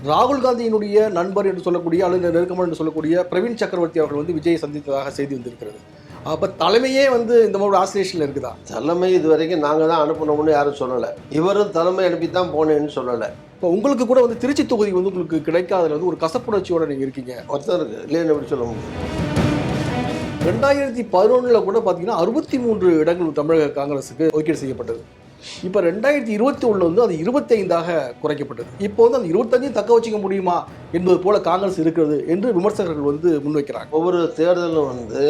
ராகுல் காந்தியினுடைய நண்பர் என்று சொல்லக்கூடிய அல்லது நெருக்கமான என்று சொல்லக்கூடிய பிரவீன் சக்கரவர்த்தி அவர்கள் வந்து விஜயை சந்தித்ததாக செய்தி வந்திருக்கிறது. அப்போ தலைமையே வந்து இந்த மாதிரி ஆசிலேஷனில் இருக்குதா? தலைமை இது வரைக்கும் நாங்கள் தான் அனுப்பணும்னு யாரும் சொல்லலை. இவரும் தலைமை அனுப்பி தான் போனேன்னு சொல்லலை. இப்போ உங்களுக்கு கூட வந்து திருச்சி தொகுதி வந்து உங்களுக்கு கிடைக்காததுல வந்து ஒரு கசப்புணர்ச்சியோட நீங்கள் இருக்கீங்க. ஒருத்தருக்கு இல்லைன்னு எப்படி சொல்ல முடியும்? 2011 கூட பார்த்தீங்கன்னா 63 இடங்கள் தமிழக காங்கிரஸுக்கு ஒதுக்கீடு செய்யப்பட்டது. இப்போ 2021 வந்து அது 25ஆக குறைக்கப்பட்டது. இப்போ வந்து அந்த 25 தக்க வச்சுக்க முடியுமா என்பது போல காங்கிரஸ் இருக்கிறது என்று விமர்சகர்கள் வந்து முன்வைக்கிறாங்க. ஒவ்வொரு தேர்தலும் வந்து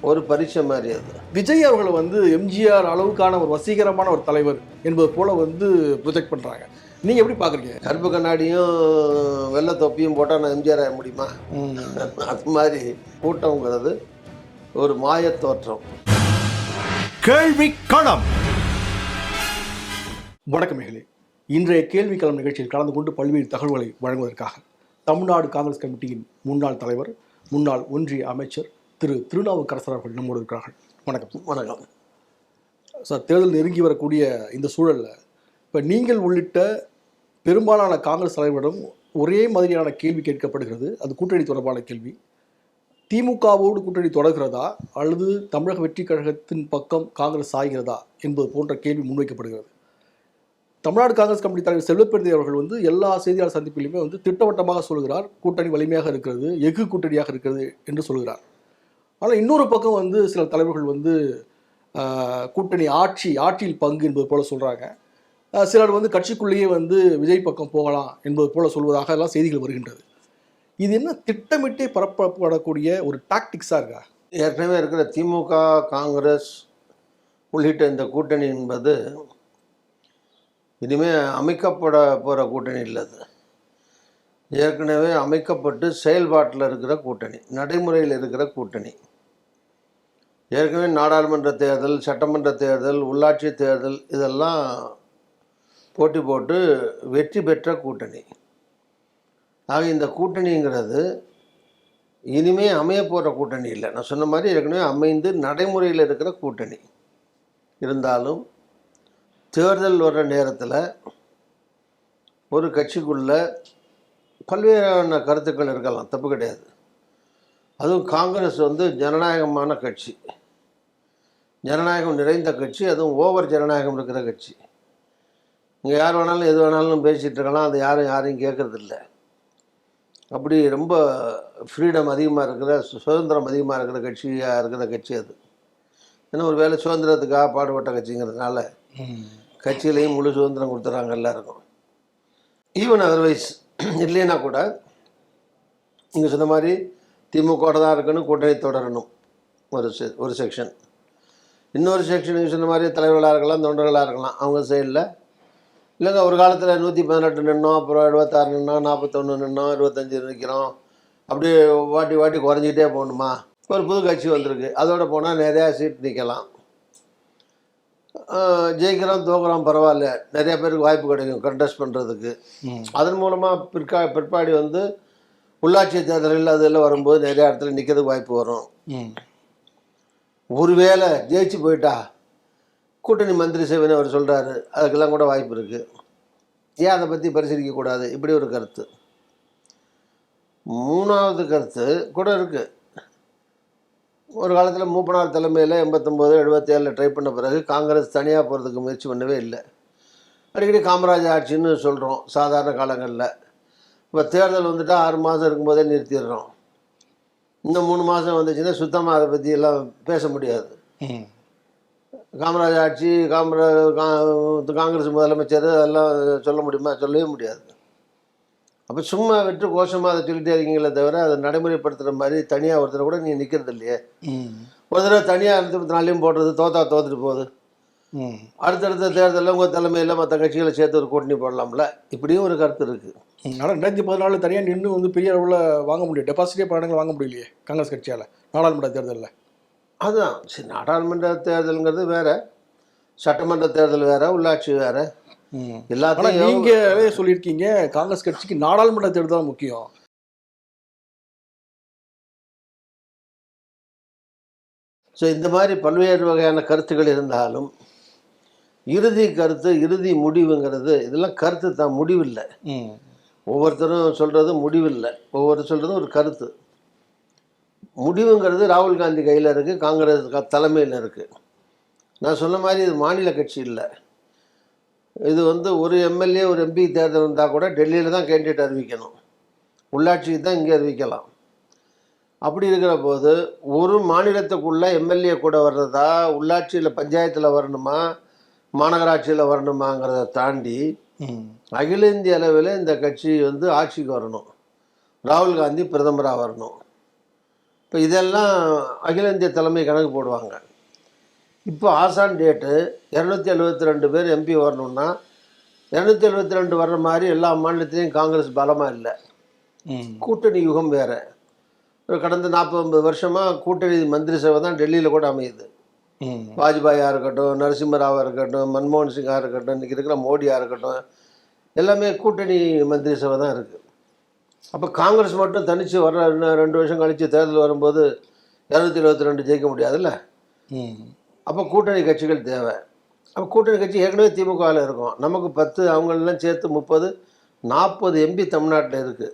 ஒரு பரீட்சை மாதிரி அது. விஜய் அவர்களை வந்து எம்ஜிஆர் அளவுக்கான ஒரு வசீகரமான ஒரு தலைவர் என்பது போல வந்து ப்ரொஜெக்ட் பண்ணுறாங்க. நீங்கள் எப்படி பார்க்குறீங்க? கருப்பு கண்ணாடியும் வெள்ளை தொப்பியும் போட்டால் நான் எம்ஜிஆர் ஆக முடியுமா? அது மாதிரி கூட்டங்கிறது ஒரு மாய தோற்றம். கேள்வி களம். வணக்கம் மேகலே. இன்றைய கேள்வி களம் நிகழ்ச்சியில் கலந்து கொண்டு பல்வேறு தகவல்களை வழங்குவதற்காக தமிழ்நாடு காங்கிரஸ் கமிட்டியின் முன்னாள் தலைவர், முன்னாள் ஒன்றிய அமைச்சர் திரு திருநாவுக்கரசர் அவர்கள் நம்மோடு இருக்கிறார்கள். வணக்கம். வணக்கம் சார். தேர்தல் நெருங்கி வரக்கூடிய இந்த சூழலில் இப்போ நீங்கள் உள்ளிட்ட பெரும்பாலான காங்கிரஸ் தலைவரிடம் ஒரே மாதிரியான கேள்வி கேட்கப்படுகிறது. அது கூட்டணி தொடர்பான கேள்வி. திமுகவோடு கூட்டணி தொடர்கிறதா அல்லது தமிழக வெற்றி கழகத்தின் பக்கம் காங்கிரஸ் சாய்கிறதா என்பது போன்ற கேள்வி முன்வைக்கப்படுகிறது. தமிழ்நாடு காங்கிரஸ் கமிட்டி தலைவர் செல்வப்பெருந்தை அவர்கள் வந்து எல்லா செய்தியாளர் சந்திப்பிலுமே வந்து திட்டவட்டமாக சொல்கிறார், கூட்டணி வலிமையாக இருக்கிறது, எஃகு கூட்டணியாக இருக்கிறது என்று சொல்கிறார். ஆனால் இன்னொரு பக்கம் வந்து சில தலைவர்கள் வந்து கூட்டணி ஆட்சியில் பங்கு என்பது போல சொல்கிறாங்க. சிலர் வந்து கட்சிக்குள்ளேயே வந்து விஜய் பக்கம் போகலாம் என்பது போல சொல்வதாக எல்லாம் செய்திகள் வருகின்றது. இது என்ன திட்டமிட்டே பரப்பப்படக்கூடிய ஒரு டாக்டிக்ஸாக இருக்கா? ஏற்கனவே இருக்கிற திமுக காங்கிரஸ் உள்ளிட்ட இந்த கூட்டணி என்பது இனிமேல் அமைக்கப்பட போகிற கூட்டணி இல்லை. அது ஏற்கனவே அமைக்கப்பட்டு செயல்பாட்டில் இருக்கிற கூட்டணி, நடைமுறையில் இருக்கிற கூட்டணி. ஏற்கனவே நாடாளுமன்ற தேர்தல், சட்டமன்ற தேர்தல், உள்ளாட்சி தேர்தல் இதெல்லாம் போட்டி போட்டு வெற்றி பெற்ற கூட்டணி. ஆக இந்த கூட்டணிங்கிறது இனிமே அமைய போகிற கூட்டணி இல்லை. நான் சொன்ன மாதிரி ஏற்கனவே அமைந்து நடைமுறையில் இருக்கிற கூட்டணி. இருந்தாலும் தேர்தல் வர்ற நேரத்தில் ஒரு கட்சிக்குள்ள பல்வேறான கருத்துக்கள் இருக்கலாம், தப்பு கிடையாது. அதுவும் காங்கிரஸ் வந்து ஜனநாயகமான கட்சி, ஜனநாயகம் நிறைந்த கட்சி, அதுவும் ஓவர் ஜனநாயகம் இருக்கிற கட்சி. இங்கே யார் வேணாலும் எது வேணாலும் பேசிகிட்டு இருக்கலாம், அது யாரையும் கேட்குறதில்ல. அப்படி ரொம்ப ஃப்ரீடம் அதிகமாக இருக்கிற, சுதந்திரம் அதிகமாக இருக்கிற கட்சியாக இருக்கிற கட்சி அது. ஏன்னா ஒரு வேளை சுதந்திரத்துக்காக பாடுபட்ட கட்சிங்கிறதுனால கட்சியிலையும் முழு சுதந்திரம் கொடுத்துட்றாங்க எல்லாருக்கும். ஈவன் அதர்வைஸ் இல்லைன்னா கூட நீங்கள் சொன்ன மாதிரி திமுக தான் இருக்கணும், கூட்டணி தொடரணும் ஒரு செக்ஷன். இன்னொரு செக்ஷன் நீங்கள் சொன்ன மாதிரி தலைவர்களாக இருக்கலாம், தொண்டர்களாக இருக்கலாம். அவங்க சைடில் இல்லைங்க ஒரு காலத்தில் 118 நின்னோம், அப்புறம் 76 நின்னோம், 41 நின்னோம், 25 நிற்கிறோம், அப்படியே வாட்டி குறைஞ்சிக்கிட்டே போகணுமா? ஒரு புது கட்சி வந்திருக்கு, அதோட போனால் நிறையா சீட் நிற்கலாம். ஜெயிக்கிறோம் தோக்குறோம் பரவாயில்ல, நிறையா பேருக்கு வாய்ப்பு கிடைக்கும் கண்டெஸ்ட் பண்ணுறதுக்கு. அதன் மூலமாக பிற்பாடி வந்து உள்ளாட்சி தேர்தலில் அதெல்லாம் வரும்போது நிறையா இடத்துல நிற்கிறதுக்கு வாய்ப்பு வரும். ஒருவேளை ஜெயிச்சு போயிட்டா கூட்டணி மந்திரி சேவைன்னு அவர் சொல்கிறாரு, அதுக்கெல்லாம் கூட வாய்ப்பு இருக்குது. ஏன் அதை பற்றி பரிசீலிக்கக்கூடாது? இப்படி ஒரு கருத்து. மூணாவது கருத்து கூட இருக்குது. ஒரு காலத்தில் மூப்பனார் தலைமையில் 89, 77 ட்ரை பண்ண பிறகு காங்கிரஸ் தனியாக போகிறதுக்கு முயற்சி பண்ணவே இல்லை. அடிக்கடி காமராஜ் ஆட்சின்னு சொல்கிறோம் சாதாரண காலங்களில். இப்போ தேர்தல் வந்துட்டால் 6 மாதம் இருக்கும்போதே நிறுத்திடுறோம். இன்னும் 3 மாதம் வந்துச்சுன்னா சுத்தமாக அதை பற்றி எல்லாம் பேச முடியாது. காமராஜ் ஆட்சி, காங்கிரஸ் முதலமைச்சர் அதெல்லாம் சொல்ல முடியுமா? சொல்லவே முடியாது. அப்போ சும்மா வெற்று கோஷமாக அதை சொல்லிட்டே இருக்கீங்களே தவிர அதை நடைமுறைப்படுத்துகிற மாதிரி தனியாக ஒருத்தரை கூட நீங்கள் நிற்கிறது இல்லையே. ஒரு தடவை தனியாக 224 போடுறது தோத்துட்டு போகுது. அடுத்தடுத்த தேர்தலில் உங்கள் தலைமையில் மற்ற கட்சிகளை சேர்த்து ஒரு கூட்டணி போடலாம்ல, இப்படியும் ஒரு கருத்து இருக்குது. ஆனால் 2014 தனியாக நின்று வந்து பெரிய அளவில் வாங்க முடியும், டெபாசிட்டே பணங்கள் வாங்க முடியலையே காங்கிரஸ் கட்சியால் நாடாளுமன்ற தேர்தலில். அதுதான் சரி, நாடாளுமன்ற தேர்தலுங்கிறது வேறு, சட்டமன்ற தேர்தல் வேறு, உள்ளாட்சி வேறு. எல்லாத்தையும் நீங்களே சொல்லியிருக்கீங்க காங்கிரஸ் கட்சிக்கு நாடாளுமன்ற தேர்தல் தான் முக்கியம். ஸோ இந்த மாதிரி பல்வேறு வகையான கருத்துக்கள் இருந்தாலும் இறுதி கருத்து, இறுதி முடிவுங்கிறது இதெல்லாம் கருத்து தான், முடிவில்லை. ஒவ்வொருத்தரும் சொல்கிறது முடிவு இல்லை, ஒவ்வொருத்தர் சொல்கிறது ஒரு கருத்து. முடிவுங்கிறது ராகுல் காந்தி கையில் இருக்குது, காங்கிரஸ் தலைமையில் இருக்குது. நான் சொன்ன மாதிரி இது மாநில கட்சி இல்லை. இது வந்து ஒரு எம்எல்ஏ ஒரு எம்பி தேர்தல் இருந்தால் கூட டெல்லியில் தான் கேண்டிடேட் அறிவிக்கணும், உள்ளாட்சிக்கு தான் இங்கே அறிவிக்கலாம். அப்படி இருக்கிற போது ஒரு மாநிலத்துக்குள்ளே எம்எல்ஏ கூட வர்றதா, உள்ளாட்சியில் பஞ்சாயத்தில் வரணுமா, மாநகராட்சியில் வரணுமாங்கிறத தாண்டி அகில இந்திய அளவில் இந்த கட்சி வந்து ஆட்சிக்கு வரணும், ராகுல் காந்தி பிரதமராக வரணும். இப்போ இதெல்லாம் அகில இந்திய தலைமை கணக்கு போடுவாங்க. இப்போ ஆசான் டேட்டு 272 பேர் எம்பி வரணும்னா 272 வர்ற மாதிரி எல்லா மாநிலத்திலையும் காங்கிரஸ் பலமாக இல்லை. கூட்டணி யுகம் வேறு. கடந்த 40-50 வருஷமாக கூட்டணி மந்திரி சபை தான் டெல்லியில் கூட அமையுது. வாஜ்பாயாக இருக்கட்டும், நரசிம்மராவாக இருக்கட்டும், மன்மோகன் சிங்காக இருக்கட்டும், இன்றைக்கி இருக்கிற மோடியாக இருக்கட்டும், எல்லாமே கூட்டணி மந்திரி சபை தான் இருக்குது. அப்போ காங்கிரஸ் மட்டும் தனித்து வர்ற 2 வருஷம் கழித்து தேர்தல் வரும்போது 272 ஜெயிக்க முடியாதுல்ல. அப்போ கூட்டணி கட்சிகள் தேவை. அப்போ கூட்டணி கட்சி ஏற்கனவே திமுகவில் இருக்கும், நமக்கு 10, அவங்களெல்லாம் சேர்த்து 30, 40 எம்பி தமிழ்நாட்டில் இருக்குது.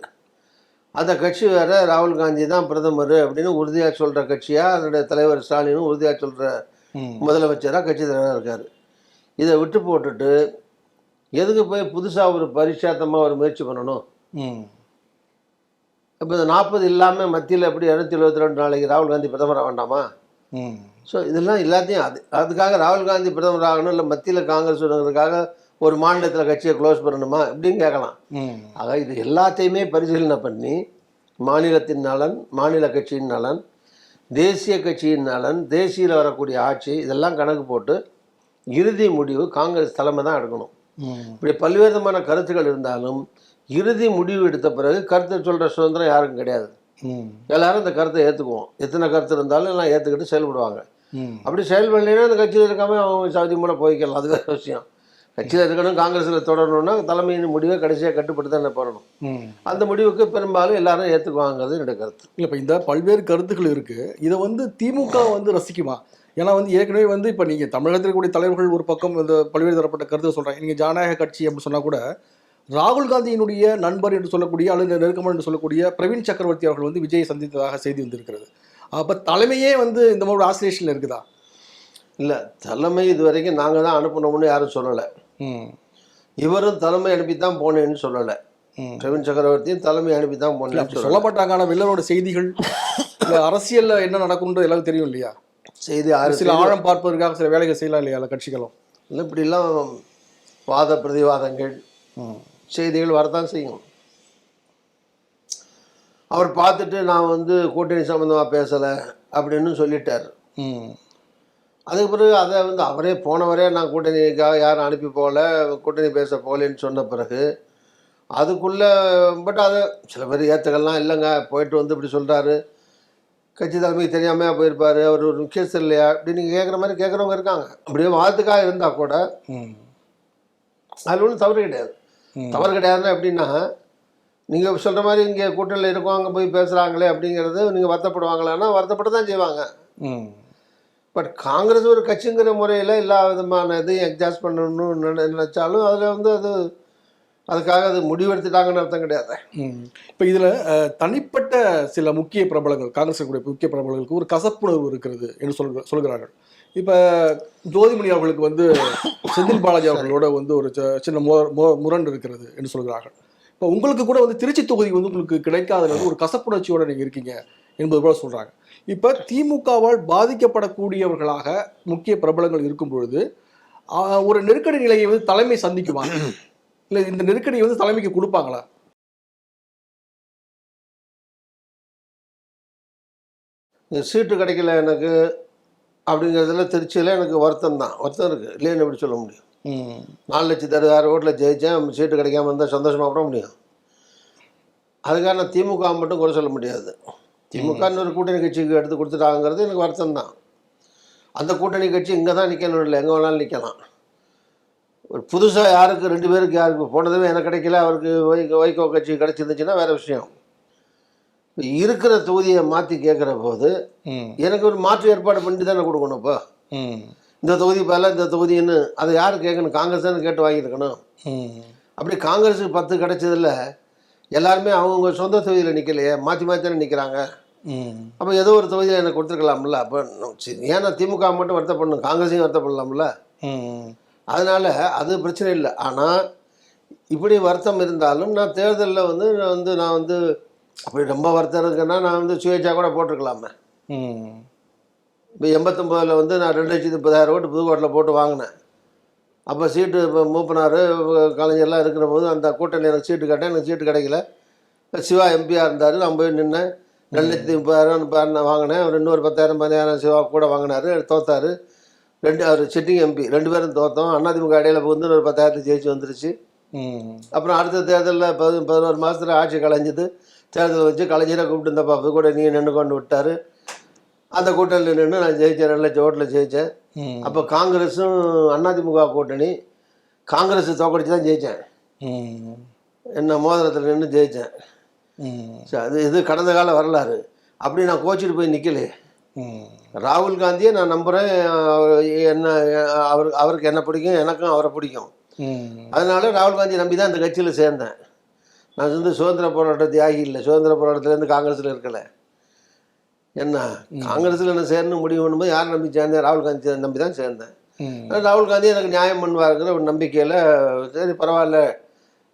அந்த கட்சி வேறு ராகுல் காந்தி தான் பிரதமர் அப்படின்னு உறுதியாக சொல்கிற கட்சியாக, அதனுடைய தலைவர் ஸ்டாலினும் உறுதியாக சொல்கிற முதலமைச்சராக கட்சி தலைவராக இருக்கார். இதை விட்டு போட்டுட்டு எதுக்கு போய் புதுசாக ஒரு பரிட்சாத்தமாக ஒரு முயற்சி பண்ணணும்? இப்போ இந்த 40 இல்லாமல் மத்தியில் எப்படி 272 நாளைக்கு ராகுல் காந்தி பிரதமராக வேண்டாமா? ஸோ இதெல்லாம் எல்லாத்தையும் அதுக்காக ராகுல் காந்தி பிரதமர் ஆகணும், இல்லை மத்தியில் காங்கிரஸ் வருவதற்காக ஒரு மாநிலத்தில் கட்சியை க்ளோஸ் பண்ணணுமா இப்படின்னு கேட்கலாம். ஆக இது எல்லாத்தையுமே பரிசீலனை பண்ணி மாநிலத்தின் நலன், மாநில கட்சியின் நலன், தேசிய கட்சியின் நலன், தேசியில் வரக்கூடிய ஆட்சி, இதெல்லாம் கணக்கு போட்டு இறுதி முடிவு காங்கிரஸ் தலைமை தான் எடுக்கணும். இப்படி பல்வேறு விதமான கருத்துக்கள் இருந்தாலும் இறுதி முடிவு எடுத்த பிறகு கருத்தை சொல்கிற சுதந்திரம் யாருக்கும் கிடையாது. எல்லாரும் இந்த கருத்தை ஏற்றுக்குவோம். எத்தனை கருத்து இருந்தாலும் எல்லாம் ஏற்றுக்கிட்டு செயல்படுவாங்க. அப்படி செயல்படலைன்னா அந்த கட்சியில் இருக்காமல் அவங்க சாதி மூலம் போய்க்கலாம், அது வேறு விஷயம். கட்சியில் இருக்கணும், காங்கிரஸில் தொடரணும்னா தலைமையின் முடிவை கடைசியாக கட்டுப்பட்டு தான் போடணும். அந்த முடிவுக்கு பெரும்பாலும் எல்லாரும் ஏற்றுக்குவாங்கிறது என்னுடைய கருத்து. இல்லை, இப்போ இந்த பல்வேறு கருத்துக்கள் இருக்குது, இதை வந்து திமுக வந்து ரசிக்குமா? ஏன்னா வந்து ஏற்கனவே வந்து இப்போ நீங்கள் தமிழகத்தில் இருக்கக்கூடிய தலைவர்கள் ஒரு பக்கம் இந்த பல்வேறு தரப்பட்ட கருத்து சொல்கிறாங்க. நீங்கள் ஜனநாயக கட்சி அப்படின்னு சொன்னால் கூட ராகுல் காந்தியினுடைய நண்பர் என்று சொல்லக்கூடிய அல்லது நெருக்கமாக என்று சொல்லக்கூடிய பிரவீன் சக்கரவர்த்தி அவர்கள் வந்து விஜயை சந்தித்ததாக செய்தி வந்திருக்கிறது. அப்போ தலைமையே வந்து இந்த மாதிரி ஆசிலேஷனில் இருக்குதா? இல்லை, தலைமை இது வரைக்கும் நாங்கள் தான் அனுப்பணும்னு யாரும் சொல்லலை. இவரும் தலைமை அனுப்பி தான் போனேன்னு சொல்லலை. பிரவீன் சக்கரவர்த்தியும் தலைமை அனுப்பி தான் போனேன்னு சொல்லப்பட்டாங்க. ஆனால் வெள்ளரோட செய்திகள் அரசியலில் என்ன நடக்கும்ன்றது எல்லாரும் தெரியும் இல்லையா? செய்தி சில ஆழம் பார்ப்பதற்காக சில வேலைகள் செய்யலாம் இல்லையா அந்த கட்சிகளும்? இல்லை, இப்படிலாம் வாத பிரதிவாதங்கள் செய்திகள் வரத்தான் செய்யும். அவர் பார்த்துட்டு நான் வந்து கூட்டணி சம்மந்தமாக பேசலை அப்படின்னு சொல்லிட்டார். அதுக்கு பிறகு அதை வந்து அவரே போனவரே நான் கூட்டணிக்காக யாரும் அனுப்பி போகல, கூட்டணி பேச போகலன்னு சொன்ன பிறகு அதுக்குள்ளே பட் அதை சில பேர் ஏற்றுக்கலாம். இல்லைங்க, போயிட்டு வந்து இப்படி சொல்கிறாரு, கட்சி தலைமைக்கு தெரியாமல் போயிருப்பார், அவர் ஒரு முக்கியஸ்தர் இல்லையா அப்படின்னு நீங்கள் கேட்குற மாதிரி கேட்குறவங்க இருக்காங்க. அப்படியே வாதத்துக்காக இருந்தால் கூட அதில் ஒன்றும் தவறு கிடையாது. தவறு கிடையாதுன்னா எப்படின்னா, நீங்கள் சொல்கிற மாதிரி இங்கே கூட்டணியில் இருக்கோம், அங்கே போய் பேசுகிறாங்களே அப்படிங்கிறது நீங்கள் வருத்தப்படுவாங்களான்னா வருத்தப்பட்டு தான் செய்வாங்க. பட் காங்கிரஸ் ஒரு கட்சிங்கிற முறையில் எல்லா விதமான இதையும் எக்ஸாஸ்ட் பண்ணணும்னு நினச்சாலும் அதில் வந்து அதுக்காக அது முடிவெடுத்துட்டாங்கன்னு அர்த்தம் கிடையாது. இப்போ இதில் தனிப்பட்ட சில முக்கிய பிரபலங்கள், காங்கிரஸ் முக்கிய பிரபலங்களுக்கு ஒரு கசப்புணர்வு இருக்கிறது என்று சொல்கிறார்கள். இப்போ ஜோதிமணி அவர்களுக்கு வந்து செந்தில் பாலாஜி அவர்களோட வந்து ஒரு சின்ன முரண் இருக்கிறது என்று சொல்கிறார்கள். இப்போ உங்களுக்கு கூட வந்து திருச்சி தொகுதி வந்து உங்களுக்கு கிடைக்காதது வந்து ஒரு கசப்புணர்ச்சியோடு நீங்கள் இருக்கீங்க என்பது போல சொல்கிறாங்க. இப்போ திமுகவால் பாதிக்கப்படக்கூடியவர்களாக முக்கிய பிரபலங்கள் இருக்கும் பொழுது ஒரு நெருக்கடி நிலையை வந்து தலைமை சந்திக்குமா, இல்லை இந்த நெருக்கடியை வந்து தலைமைக்கு கொடுப்பாங்களா? சீட்டு கிடைக்கல எனக்கு அப்படிங்கிறதுல திருச்சியில் எனக்கு வருத்தம் இருக்குது, இல்லைன்னு எப்படி சொல்ல முடியும்? 4,66,000 ஓட்டில் ஜெயித்தேன், சீட்டு கிடைக்காம இருந்தால் சந்தோஷமாக கூட முடியும். அதுக்காக நான் திமுக மட்டும் குறை சொல்ல முடியாது. திமுக ஒரு கூட்டணி கட்சிக்கு எடுத்து கொடுத்துட்டாங்கிறது எனக்கு வருத்தம் தான். அந்த கூட்டணி கட்சி இங்கே தான் நிற்கணும், இல்லை எங்கே வேணாலும் நிற்கலாம். ஒரு புதுசாக யாருக்கு 2 பேருக்கு யாருக்கு போனதுமே எனக்கு கிடைக்கல, அவருக்கு வைகோ கட்சி கிடச்சிருந்துச்சுன்னா வேறு விஷயம். இருக்கிற தொகுதியை மாற்றி கேட்குற போது எனக்கு ஒரு மாற்று ஏற்பாடு பண்ணி தானே கொடுக்கணும். இப்போ இந்த தொகுதி பல இந்த தொகுதின்னு அதை யார் கேட்கணும்? காங்கிரஸ் தானே கேட்டு வாங்கியிருக்கணும். அப்படி காங்கிரஸுக்கு 10 கிடைச்சதில்ல எல்லாருமே அவங்கவுங்க சொந்த தொகுதியில் நிற்கலையே, மாற்றி மாற்றி தானே நிற்கிறாங்க. அப்போ ஏதோ ஒரு தொகுதியில் எனக்கு கொடுத்துருக்கலாம்ல. அப்போ ஏன்னா திமுக மட்டும் வருத்தப்படணும், காங்கிரஸையும் வருத்தப்படலாம்ல. அதனால் அது பிரச்சனை இல்லை. ஆனால் இப்படி வருத்தம் இருந்தாலும் நான் தேர்தலில் நான் வந்து அப்படி ரொம்ப வருத்தம் இருக்குன்னா நான் வந்து சுயேட்சா கூட போட்டிருக்கலாமே. இப்போ 89 நான் 2,30,000 ஓட்டு புதுக்கோட்டையில் போட்டு வாங்கினேன். அப்போ சீட்டு இப்போ மூப்பனார் கலைஞர்லாம் இருக்கிற போது அந்த கூட்டணியில் எனக்கு சீட்டு கேட்டேன், எனக்கு சீட்டு கிடைக்கல. சிவா எம்பியாக இருந்தார், நான் போய் நின்னேன். 2,30,000 நான் வாங்கினேன். அவர் இன்னொரு 10,000 15,000 சிவா கூட வாங்கினார், தோத்தார். அவர் சிட்டிங் எம்பி 2 பேரும் தோற்றோம். அதிமுக இடையில வந்து ஒரு 10,000 ஜெயிச்சு வந்துருச்சு. அப்புறம் அடுத்த தேர்தலில் 11 மாதத்தில் ஆட்சி கலைஞ்சது. தேர்தல் வச்சு கலைஞரை கூப்பிட்டு இருந்தப்பா கூட நீ நின்று கொண்டு விட்டார். அந்த கூட்டணியில் நின்று நான் ஜெயித்தேன், 2 லட்சம் ஓட்டில் ஜெயித்தேன். அப்போ காங்கிரஸும் அதிமுக கூட்டணி, காங்கிரஸ் தோக்கடிச்சு தான் ஜெயித்தேன். என்ன மோதிரத்தில் நின்று ஜெயித்தேன். அது இது கடந்த கால வரலாறு. அப்படி நான் கோச்சிட்டு போய் நிற்கலையே. ராகுல் காந்தியை நான் நம்புகிறேன். என்ன அவருக்கு என்ன பிடிக்கும், எனக்கும் அவரை பிடிக்கும். அதனால ராகுல் காந்தியை நம்பி தான் இந்த கட்சியில் சேர்ந்தேன். நான் வந்து சுதந்திர போராட்ட தியாகி இல்லை, சுதந்திர போராட்டத்துலேருந்து காங்கிரஸில் இருக்கலை. என்ன காங்கிரஸில் என்ன சேரணும் முடிவு பண்ணும்போது யார் நம்பி சேர்ந்தேன்? ராகுல் காந்தி நம்பி தான் சேர்ந்தேன். ராகுல் காந்தி எனக்கு நியாயம் பண்ணுவாருங்கிற ஒரு நம்பிக்கையில் சரி பரவாயில்ல,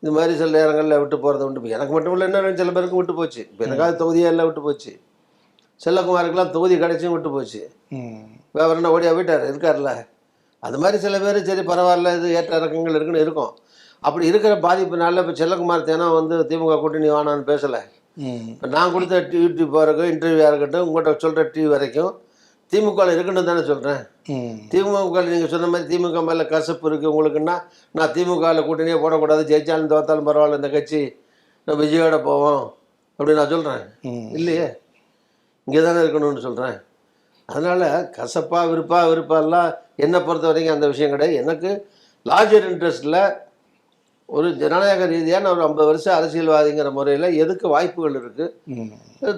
இது மாதிரி சில நேரங்களில் விட்டு போகிறத விட்டு போய் எனக்கு மட்டும் இல்லை, என்ன சில பேருக்கு விட்டு போச்சு. இப்போ எனக்காவது தொகுதியாக எல்லாம் விட்டு போச்சு. செல்லக்குமாருக்கெல்லாம் தொகுதி கிடைச்சும் விட்டு போச்சு. அவர் என்ன ஓடியா போயிட்டார், இருக்கார்ல. அது மாதிரி சில பேர் சரி பரவாயில்ல, இது ஏற்ற இறக்கங்கள் இருக்குன்னு இருக்கும். அப்படி இருக்கிற பாதிப்புனால இப்போ செல்லக்குமார் தேனம் வந்து திமுக கூட்டணி வானான்னு பேசலை. இப்போ நான் கொடுத்த யூடியூப் வரைக்கும் இன்டர்வியூவாக இருக்கட்டும், உங்கள்கிட்ட சொல்கிற டிவி வரைக்கும் திமுகவில் இருக்குன்னு தானே சொல்கிறேன். திமுகவில் நீங்கள் சொன்ன மாதிரி திமுக மேலே கசப்பு இருக்குது உங்களுக்குன்னா, நான் திமுகவில் கூட்டணியே போடக்கூடாது, ஜெயிச்சாலும் தோத்தாலும் பரவாயில்ல, இந்த கட்சி நான் விஜயோட போவோம் அப்படி நான் சொல்கிறேன் இல்லையே. இங்கே தானே இருக்கணும்னு சொல்கிறேன். அதனால் கசப்பாக விருப்பெல்லாம் என்னை பொறுத்த வரைக்கும் அந்த விஷயம் கிடையாது. எனக்கு லார்ஜர் இன்ட்ரெஸ்ட்டில் ஒரு ஜனநாயக ரீதியாக நான் ஒரு 50 வருஷம் அரசியல்வாதிங்கிற முறையில் எதுக்கு வாய்ப்புகள் இருக்குது,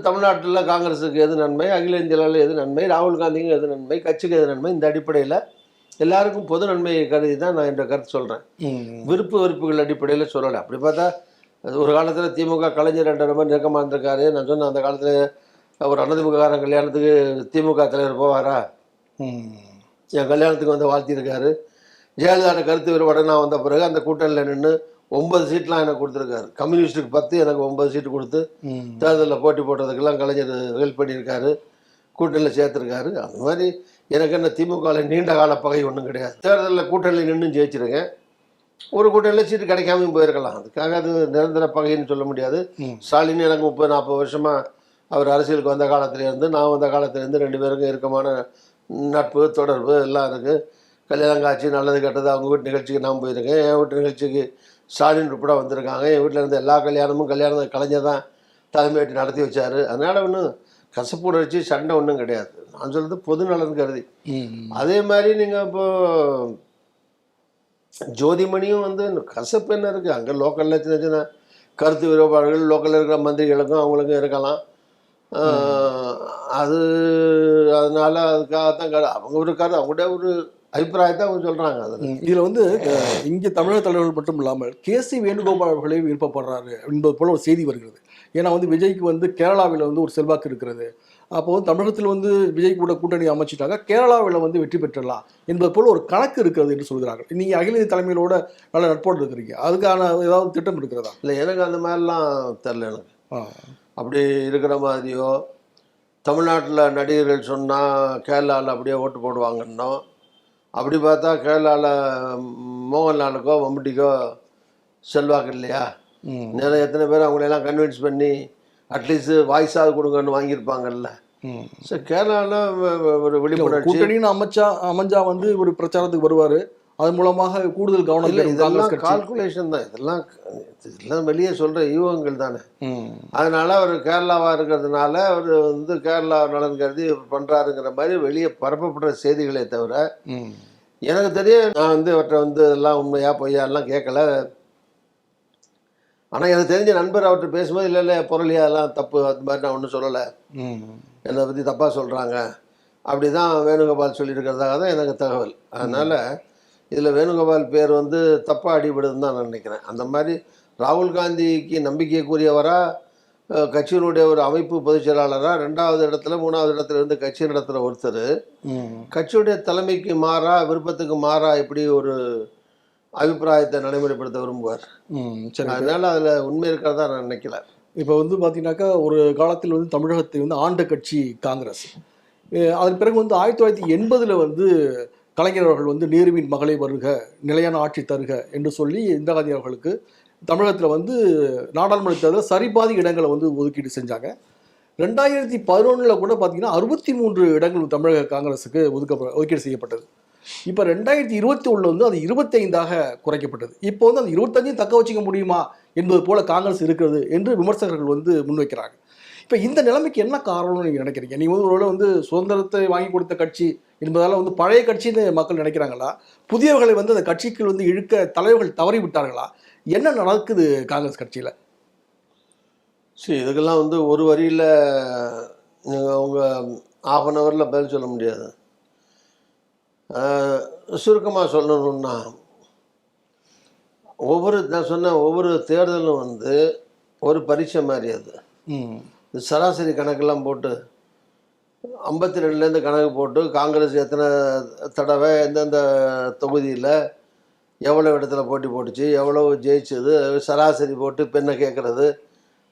தமிழ்நாட்டில் காங்கிரஸுக்கு எது நன்மை, அகில இந்தியாவில் எது நன்மை, ராகுல் காந்திக்கு எது நன்மை, கட்சிக்கு எது நன்மை, இந்த அடிப்படையில் எல்லாருக்கும் பொது நன்மையை கருதி தான் நான் என்ற கருத்து சொல்கிறேன். வெறுப்புகள் அடிப்படையில் சொல்லலை. அப்படி பார்த்தா ஒரு காலத்தில் திமுக கலைஞர் 2 ரொம்ப நெருக்கமாக இருந்திருக்காரு. நான் சொன்னேன் அந்த காலத்தில் ஒரு அதிமுககாரன் கல்யாணத்துக்கு திமுக தலைவர் போவாரா? என் கல்யாணத்துக்கு வந்து வாழ்த்தியிருக்காரு. ஜெயலலிதா கருத்து வேறுபாடு நான் வந்த பிறகு அந்த கூட்டணியில் நின்று 9 சீட்லாம் எனக்கு கொடுத்துருக்காரு. கம்யூனிஸ்ட்டுக்கு 10, எனக்கு 9 சீட்டு கொடுத்து தேர்தலில் போட்டி போட்டதுக்கெல்லாம் கலைஞர் ஹெல்ப் பண்ணியிருக்காரு, கூட்டணியில் சேர்த்துருக்காரு. அது மாதிரி எனக்கு என்ன திமுகவில் நீண்ட கால பகை ஒன்றும் கிடையாது. தேர்தலில் கூட்டணியில் நின்று ஜெயிச்சிருக்கேன். ஒரு கூட்டணியில் சீட்டு கிடைக்காமையும் போயிருக்கலாம். அதுக்காக அது நிரந்தர பகைன்னு சொல்ல முடியாது. ஸ்டாலின் எனக்கு 30-40 வருஷமாக அவர் அரசியலுக்கு வந்த காலத்திலேருந்து நான் வந்த காலத்திலேருந்து 2 பேருக்கும் இறுக்கமான நட்பு தொடர்பு எல்லாம் இருக்குது. கல்யாணம் காட்சி நல்லது கெட்டது அவங்க வீட்டு நிகழ்ச்சிக்கு நான் போயிருக்கேன். என் வீட்டு நிகழ்ச்சிக்கு ஸ்டாலின் உட்பட வந்திருக்காங்க. என் வீட்டில் இருந்த எல்லா கல்யாணமும் கலைஞர் தான் தலைமையேற்று நடத்தி வச்சார். அதனால் ஒன்றும் கசப்பு உணர்ச்சி சண்டை ஒன்றும் கிடையாது. நான் சொல்கிறது பொது நலன் கருதி. அதே மாதிரி நீங்கள் இப்போது ஜோதிமணியும் வந்து கசப்பு என்ன இருக்குது, அங்கே லோக்கலில் சின்ன சின்ன கருத்து வேறுபாடுகள் லோக்கலில் இருக்கிற மந்திரிகளுக்கும் அவங்களுக்கும் இருக்கலாம். அதனால் அதுக்காகத்தான் அவங்க ஒரு கருத்து, அவங்கள்ட்ட ஒரு அபிப்பிராயத்தை அவங்க சொல்கிறாங்க. அதில் இதில் வந்து இங்கே தமிழக தலைவர்கள் மட்டும் இல்லாமல் கேசி வேணுகோபால் அவர்களே விருப்பப்படுறாரு என்பது போல ஒரு செய்தி வருகிறது. ஏன்னா வந்து விஜய்க்கு வந்து கேரளாவில் வந்து ஒரு செல்வாக்கு இருக்கிறது. அப்போ வந்து தமிழகத்தில் வந்து விஜய் கூட கூட்டணி அமைச்சிட்டாங்க, கேரளாவில் வந்து வெற்றி பெற்றலாம் என்பது போல் ஒரு கணக்கு இருக்கிறது என்று சொல்கிறார்கள். நீங்கள் அகில இந்திய தலைமையிலோட நல்ல நட்போடு இருக்கிறீங்க, அதுக்கான ஏதாவது திட்டம் இருக்கிறதா? இல்லை, எனக்கு அந்த மாதிரிலாம் தெரில. எனக்கு அப்படி இருக்கிற மாதிரியோ தமிழ்நாட்டில் நடிகர்கள் சொன்னால் கேரளாவில் அப்படியே ஓட்டு போடுவாங்கன்னோ, அப்படி பார்த்தா கேரளாவில் மோகன்லாலுக்கோ மம்முட்டிக்கோ செல்வாக்கு இல்லையா? நேரம் எத்தனை பேர் அவங்களெல்லாம் கன்வின்ஸ் பண்ணி அட்லீஸ்ட் வாய்ஸாவது கொடுங்கன்னு வாங்கியிருப்பாங்கல்ல. ஸோ கேரளாவில் ஒரு விழிப்புணர்ச்சி கூட்டணின்னு அமைஞ்சா வந்து ஒரு பிரச்சாரத்துக்கு வருவார், அது மூலமாக கூடுதல் கவனம் இல்லை. இதெல்லாம் கால்குலேஷன் தான், இதெல்லாம் வெளியே சொல்கிற யூகங்கள் தானே. அதனால் அவர் கேரளாவாக இருக்கிறதுனால அவர் வந்து கேரளா நலன் கருதி பண்ணுறாருங்கிற மாதிரி வெளியே பரப்பப்படுற செய்திகளே தவிர எனக்கு தெரியும். நான் வந்து அவர்கிட்ட வந்து எல்லாம் உண்மையா பொய்யாலாம் கேட்கல. ஆனால் எனக்கு தெரிஞ்ச நண்பர் அவர்கிட்ட பேசும்போது இல்லை பொருளியா அதெல்லாம் தப்பு, அது மாதிரி நான் ஒன்றும் சொல்லலை, என்னை பற்றி தப்பாக சொல்கிறாங்க அப்படி தான் வேணுகோபால் சொல்லியிருக்கிறதாக தான் எனக்கு தகவல். அதனால் இதில் வேணுகோபால் பேர் வந்து தப்பாக அடிபடுதுன்னு தான் நான் நினைக்கிறேன். அந்த மாதிரி ராகுல் காந்திக்கு நம்பிக்கைக்குரியவரா, கட்சியினுடைய ஒரு அமைப்பு பொதுச் செயலாளராக 2வது இடத்துல 3வது இடத்துல இருந்து கட்சி நடத்துகிற ஒருத்தர் கட்சியுடைய தலைமைக்கு மாறா, விருப்பத்துக்கு மாறா இப்படி ஒரு அபிப்பிராயத்தை நடைமுறைப்படுத்த விரும்புவார். சரி. அதனால அதில் உண்மை இருக்கிறதா நான் நினைக்கல. இப்போ வந்து பார்த்தீங்கன்னாக்கா ஒரு காலத்தில் வந்து தமிழகத்தை வந்து ஆண்ட கட்சி காங்கிரஸ். அதன் பிறகு வந்து 1980 வந்து கலைஞர் அவர்கள் வந்து நேருவின் மகளை வருக, நிலையான ஆட்சி தருக என்று சொல்லி இந்திரா காந்தி அவர்களுக்கு தமிழகத்தில் வந்து நாடாளுமன்ற தேர்தலில் சரிபாதி இடங்களை வந்து ஒதுக்கீடு செஞ்சாங்க. 2011 கூட பார்த்தீங்கன்னா 63 இடங்கள் தமிழக காங்கிரஸுக்கு ஒதுக்கீடு செய்யப்பட்டது. இப்போ 2021 வந்து அது 25ஆக குறைக்கப்பட்டது. இப்போ வந்து அந்த 25 தக்க வச்சுக்க முடியுமா என்பது போல காங்கிரஸ் இருக்கிறது என்று விமர்சகர்கள் வந்து முன்வைக்கிறாங்க. இப்போ இந்த நிலைமைக்கு என்ன காரணம்னு நீங்கள் நினைக்கிறீங்க? நீங்கள் வந்து ஒருவேளை வந்து சுதந்திரத்தை வாங்கி கொடுத்த கட்சி என்பதால் வந்து பழைய கட்சின்னு மக்கள் நினைக்கிறாங்களா? புதியவர்களை வந்து அந்த கட்சிக்கு வந்து இழுக்க தலைவர்கள் தவறி விட்டார்களா? என்ன நடக்குது காங்கிரஸ் கட்சியில்? சரி, இதுக்கெல்லாம் வந்து ஒரு வரியில் அவங்க ½ அன் ஹவரில் பதில் சொல்ல முடியாது. சுருக்கமாக சொல்லணும்னா, நான் சொன்ன ஒவ்வொரு தேர்தலும் வந்து ஒரு பரீட்சை மாதிரி. அது இது சராசரி கணக்கெல்லாம் போட்டு 52லேருந்து கணக்கு போட்டு காங்கிரஸ் எத்தனை தடவை எந்தெந்த தொகுதியில் எவ்வளோ இடத்துல போட்டி போட்டுச்சு, எவ்வளோ ஜெயிச்சது, சராசரி போட்டு பெண்ணை கேட்குறது,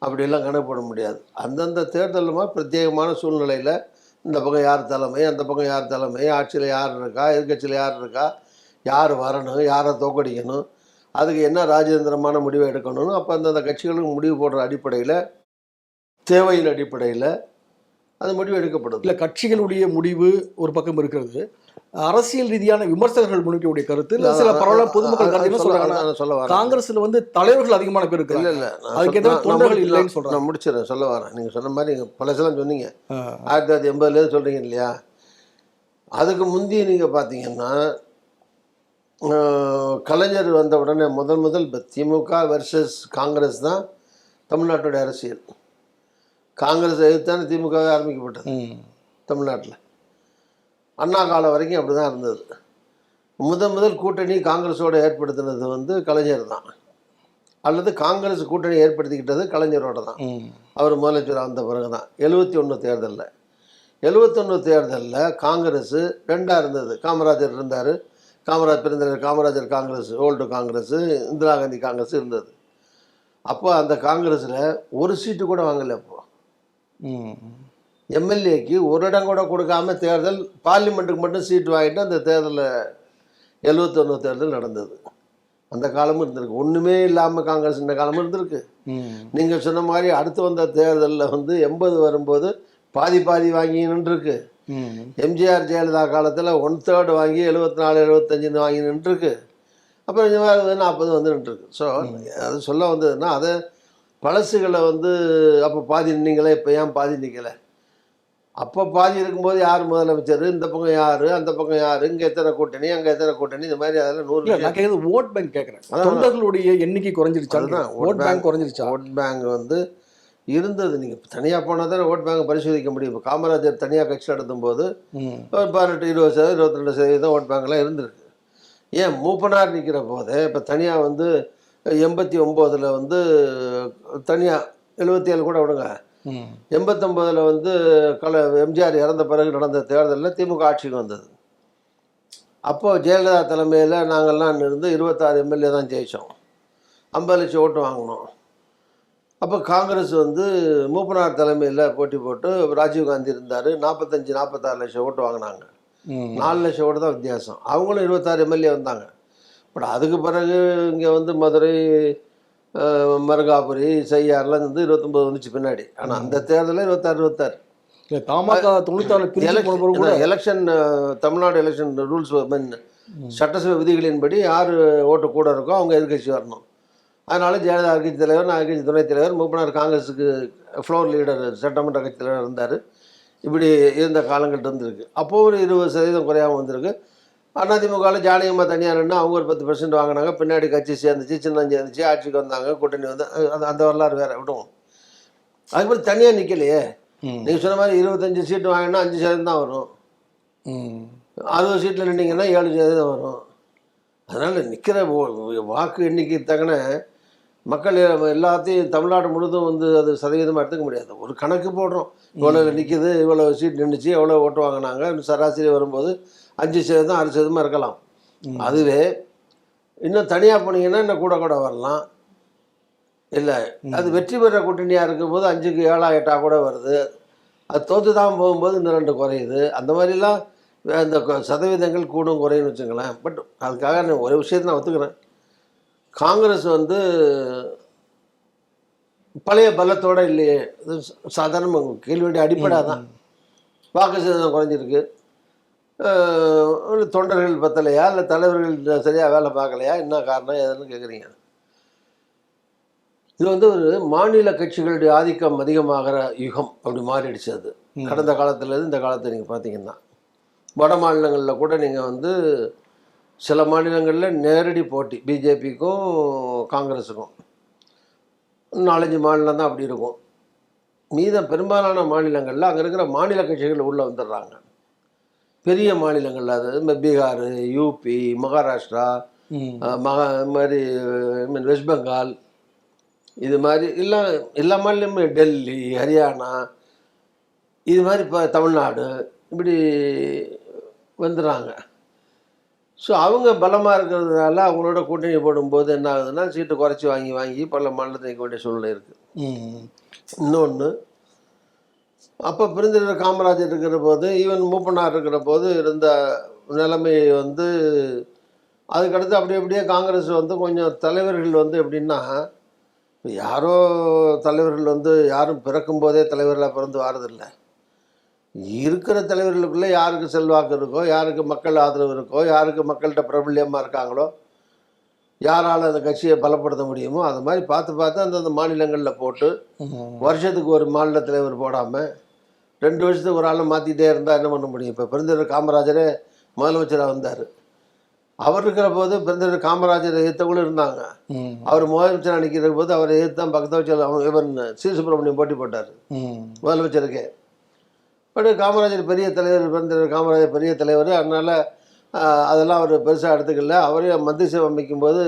அப்படியெல்லாம் கணக்கு போட முடியாது. அந்தந்த தேர்தலுமா பிரத்யேகமான சூழ்நிலையில் இந்த பக்கம் யார் தலைமை, அந்த பக்கம் யார் தலைமை, ஆட்சியில் யார் இருக்கா, எதிர்கட்சியில் யார் இருக்கா, யார் வரணும், யாரை தோக்கடிக்கணும், அதுக்கு என்ன ராஜதந்திரமான முடிவை எடுக்கணும்னு அப்போ அந்தந்த கட்சிகளுக்கு முடிவு போடுற அடிப்படையில், தேவையின் அடிப்படையில் அது முடிவு எடுக்கப்படுது. இல்லை, கட்சிகளுடைய முடிவு ஒரு பக்கம் இருக்கிறது, அரசியல் ரீதியான விமர்சகர்கள் முன்வைக்கக்கூடிய கருத்து இல்லை, சில பரவாயில்ல பொதுமக்கள் கருத்து என்ன சொல்றாங்க, காங்கிரஸ்ல வந்து தலைவர்கள் அதிகமான பேர் இருக்காங்க, இல்லை அதுக்கு எதிராக தொண்டர்கள் இல்லைன்னு சொல்றாங்க. நான் முடிச்சிடறேன், சொல்ல வரேன். நீங்கள் சொன்ன மாதிரி பழசெல்லாம் சொன்னீங்க, 1980 சொல்கிறீங்க இல்லையா? அதுக்கு முந்தி நீங்கள் பார்த்தீங்கன்னா கலைஞர் வந்த உடனே முதல் இப்போ திமுக வெர்சஸ் காங்கிரஸ் தான் தமிழ்நாட்டுடைய அரசியல். காங்கிரஸ் எதிர்த்தானே திமுக ஆரம்பிக்கப்பட்டது தமிழ்நாட்டில். அண்ணா காலம் வரைக்கும் அப்படி தான் இருந்தது. முதல் கூட்டணி காங்கிரஸோடு ஏற்படுத்தினது வந்து கலைஞர் தான், அல்லது காங்கிரஸ் கூட்டணி ஏற்படுத்திக்கிட்டது கலைஞரோட தான். அவர் முதலமைச்சர் வந்த பிறகு தான் 71 தேர்தலில் காங்கிரஸ் 2ஆக இருந்தது. காமராஜர் இருந்தார், காமராஜர் காங்கிரஸ், ஓல்டு காங்கிரஸ், இந்திரா காந்தி காங்கிரஸ் இருந்தது. அப்போ அந்த காங்கிரஸில் ஒரு சீட்டு கூட வாங்கலை. அப்போ எம்எல்ஏக்கு ஒரு இடம் கூட கொடுக்காம தேர்தல், பார்லிமெண்ட்டுக்கு மட்டும் சீட்டு வாங்கிட்டு அந்த தேர்தலில் 71 தேர்தல் நடந்தது. அந்த காலமும் இருந்திருக்கு. ஒன்றுமே இல்லாமல் காங்கிரஸ் இந்த காலமும் இருந்திருக்கு. நீங்கள் சொன்ன மாதிரி அடுத்து வந்த தேர்தலில் வந்து 80 வரும்போது பாதி வாங்கி நின்றுருக்கு. எம்ஜிஆர் ஜெயலலிதா காலத்தில் 1/3 வாங்கி 74 75 வாங்கி நின்றுருக்கு. அப்புறம் இந்த மாதிரி 40 வந்து நின்றுருக்கு. ஸோ அது சொல்ல வந்ததுன்னா, அதை பழசுகளை வந்து அப்போ பாதி நின்னீங்களே, இப்போ ஏன் பாதி நிற்கலை? அப்போ பாதி இருக்கும்போது யார் முதலமைச்சர், இந்த பக்கம் யார், அந்த பக்கம் யார், இங்கே எத்தனை கூட்டணி, அங்கே எத்தனை கூட்டணி, இந்த மாதிரி அதில் 100. நான் கேட்குறது ஓட் பேங்க் கேட்குறேன். தொண்டர்களுடைய எண்ணிக்கை குறைஞ்சிருச்சா? ஓட் பேங்க் குறைஞ்சிருச்சா? ஓட் பேங்க் வந்து இருந்தது. நீங்கள் தனியாக போனால் தானே ஓட் பேங்கை பரிசோதிக்க முடியும். இப்போ காமராஜர் தனியாக கட்சி நடத்தும் போது ஒரு 18, 20%, 22% ஓட் பேங்கெலாம் இருந்திருக்கு. ஏன் மூப்பனார் நிற்கிற போதே இப்போ தனியாக வந்து 89 வந்து தனியாக, 77 கூட விடுங்க, 89 வந்து எம்ஜிஆர் இறந்த பிறகு நடந்த தேர்தலில் திமுக ஆட்சிக்கு வந்தது. அப்போது ஜெயலலிதா தலைமையில் நாங்கள்லாம் இருந்து 26 எம்எல்ஏ தான் ஜெயித்தோம், 50 லட்சம் ஓட்டு வாங்கினோம். அப்போ காங்கிரஸ் வந்து மூப்பனார் தலைமையில் போட்டி போட்டு ராஜீவ்காந்தி இருந்தார், 45-46 லட்சம் ஓட்டு வாங்கினாங்க. 4 லட்சம் ஓட்டு தான் வித்தியாசம். அவங்களும் 26 எம்எல்ஏ வந்தாங்க. பட் அதுக்கு பிறகு இங்கே வந்து மதுரை, மருங்காபுரி, செய்யாறுலாம் வந்து 29 வந்துச்சு பின்னாடி. ஆனால் அந்த தேர்தலில் 26. தமாக 96 எலெக்ஷன், தமிழ்நாடு எலெக்ஷன் ரூல்ஸ், சட்டசபை விதிகளின்படி யார் ஓட்டு கூட இருக்கோ அவங்க எதிர்கட்சி வரணும். அதனால ஜெயலலிதா கட்சி தலைவர், நான் கட்சி துணைத் தலைவர், மூப்பனார் காங்கிரஸுக்கு ஃப்ளோர் லீடர், சட்டமன்ற கட்சி தலைவர் இருந்தார். இப்படி இருந்த காலங்கள் இருந்திருக்கு. அப்போது ஒரு 20% குறையாமல் வந்திருக்கு. அதிமுகவில் ஜானகியம்மா தனியாக நின்று அவங்க ஒரு 10% வாங்கினாங்க. பின்னாடி கட்சி சேர்ந்துச்சு, சின்னம் சேர்ந்துச்சு, ஆட்சிக்கு வந்தாங்க, கூட்டணி வந்து அந்த வரலாறு வேறு விடுவோம். அதுக்கப்புறம் தனியாக நிற்கலையே. நீங்கள் சொன்ன மாதிரி 25 சீட்டு வாங்கினா 5% தான் வரும். 60 சீட்டில் நின்னீங்கன்னா 7% வரும். அதனால் நிற்கிற வாக்கு எண்ணிக்கை தக்கன மக்கள் எல்லாத்தையும் தமிழ்நாடு முழுதும் வந்து அது சதவீதமாக எடுத்துக்க முடியாது. ஒரு கணக்கு போடுறோம், இவ்வளோ நிற்கிது, இவ்வளோ சீட் நின்றுச்சு, எவ்வளோ ஓட்டு வாங்கினாங்க, சராசரி வரும்போது 5% 6% இருக்கலாம். அதுவே இன்னும் தனியாக போனீங்கன்னா இன்னும் கூட கூட வரலாம். இல்லை, அது வெற்றி பெற கூட்டணியாக இருக்கும்போது 5க்கு 7 8 கூட வருது. அது தோற்று தான் போகும்போது இந்த 2 குறையுது. அந்த மாதிரிலாம் அந்த சதவீதங்கள் கூடும் குறையுன்னு வச்சுங்களேன். பட் அதுக்காக நான் ஒரு விஷயத்தை நான் ஒத்துக்கிறேன். காங்கிரஸ் வந்து பழைய பலத்தோடு இல்லையே, இது சாதாரண கேள்வியுடைய அடிப்படை தான். வாக்கு சதவீதம் குறைஞ்சிருக்கு. தொண்டர்கள் பத்தலையா, இல்லை தலைவர்கள் சரியாக வேலை பார்க்கலையா, என்ன காரணம் எதுன்னு கேட்குறீங்க. இது வந்து ஒரு மாநில கட்சிகளுடைய ஆதிக்கம் அதிகமாகிற யுகம் அப்படி மாறிடுச்சு. அது கடந்த காலத்துலேருந்து இந்த காலத்தை நீங்கள் பார்த்தீங்கன்னா, வட மாநிலங்களில் கூட நீங்கள் வந்து சில மாநிலங்களில் நேரடி போட்டி பிஜேபிக்கும் காங்கிரஸுக்கும் 4-5 மாநிலம் தான் அப்படி இருக்கும். மீதம் பெரும்பாலான மாநிலங்களில் அங்கே இருக்கிற மாநில கட்சிகள் உள்ளே வந்துடுறாங்க. பெரிய மாநிலங்கள், அது பீகார், யூபி, மகாராஷ்டிரா, மாதிரி வெஸ்ட் பெங்கால், இது மாதிரி எல்லா மாநிலமுமே, டெல்லி, ஹரியானா, இது மாதிரி இப்போ தமிழ்நாடு இப்படி வந்துடுறாங்க. ஸோ அவங்க பலமாக இருக்கிறதுனால அவங்களோட கூட்டணி போடும்போது என்ன ஆகுதுன்னா, சீட்டு குறைச்சி வாங்கி வாங்கி பல மாநிலத்தை நிற்க வேண்டிய சூழ்நிலை இருக்குது. இன்னொன்று, அப்போ பெருந்தலைவர் காமராஜர் இருக்கிற போது, ஈவன் மூப்பனார் இருக்கிற போது இருந்த நிலைமை வந்து, அதுக்கடுத்து அப்படியே காங்கிரஸ் வந்து கொஞ்சம் தலைவர்கள் வந்து எப்படின்னா, யாரோ தலைவர்கள் வந்து யாரும் பிறக்கும் போதே தலைவர்களாக பிறந்து வாரதில்லை. இருக்கிற தலைவர்களுக்குள்ளே யாருக்கு செல்வாக்கு இருக்கோ, யாருக்கு மக்கள் ஆதரவு இருக்கோ, யாருக்கு மக்கள்கிட்ட பிரபல்யமாக இருக்காங்களோ, யாரால் அந்த கட்சியை பலப்படுத்த முடியுமோ அது மாதிரி பார்த்து அந்தந்த மாநிலங்களில் போட்டு, வருஷத்துக்கு ஒரு மாநில தலைவர் போடாமல் 2 வருஷத்துக்கு ஒரு ஆளை மாற்றிக்கிட்டே இருந்தால் என்ன பண்ண முடியும்? இப்போ பெருந்தலைவர் காமராஜரே முதலமைச்சராக வந்தார். அவர் இருக்கிற போது பெருந்தலைவர் காமராஜரை எதிர்த்தவங்களும் இருந்தாங்க. அவர் முதலமைச்சராக நிற்கிற போது அவரை எதிர்த்து தான் பக்தவச்சல் இவன் சி சுப்பிரமணியம் போட்டி போட்டார் முதலமைச்சருக்கே. பட் காமராஜர் பெரிய தலைவர், பெருந்தலைவர் காமராஜர் பெரிய தலைவர். அதனால் அதெல்லாம் அவர் பெருசாக எடுத்துக்கல. அவரே மந்திரி சபை அமைக்கும்போது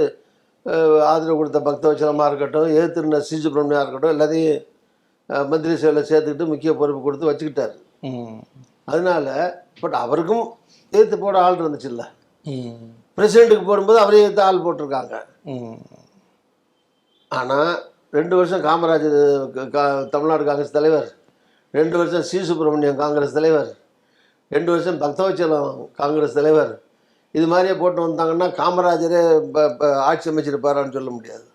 ஆதரவு கொடுத்த பக்தவச்சலமாக இருக்கட்டும், எதிர்த்திருந்த சி சுப்பிரமணியாக இருக்கட்டும், எல்லாத்தையும் மந்திரி சபையில் சேர்த்துக்கிட்டு முக்கிய பொறுப்பு கொடுத்து வச்சுக்கிட்டார். அதனால பட் அவருக்கும் எதிர்த்து போட ஆள் இருந்துச்சு இல்லை. பிரசிடெண்ட்டுக்கு போடும்போது அவரே எதிர்த்து ஆள் போட்டிருக்காங்க. ஆனால் 2 வருஷம் காமராஜர் தமிழ்நாடு காங்கிரஸ் தலைவர், 2 வருஷம் சி சுப்பிரமணியம் காங்கிரஸ் தலைவர், 2 வருஷம் பக்தவச்சலம் காங்கிரஸ் தலைவர், இது மாதிரியே போட்டு வந்தாங்கன்னா காமராஜரே ஆட்சி அமைச்சிருப்பாரான்னு சொல்ல முடியாது.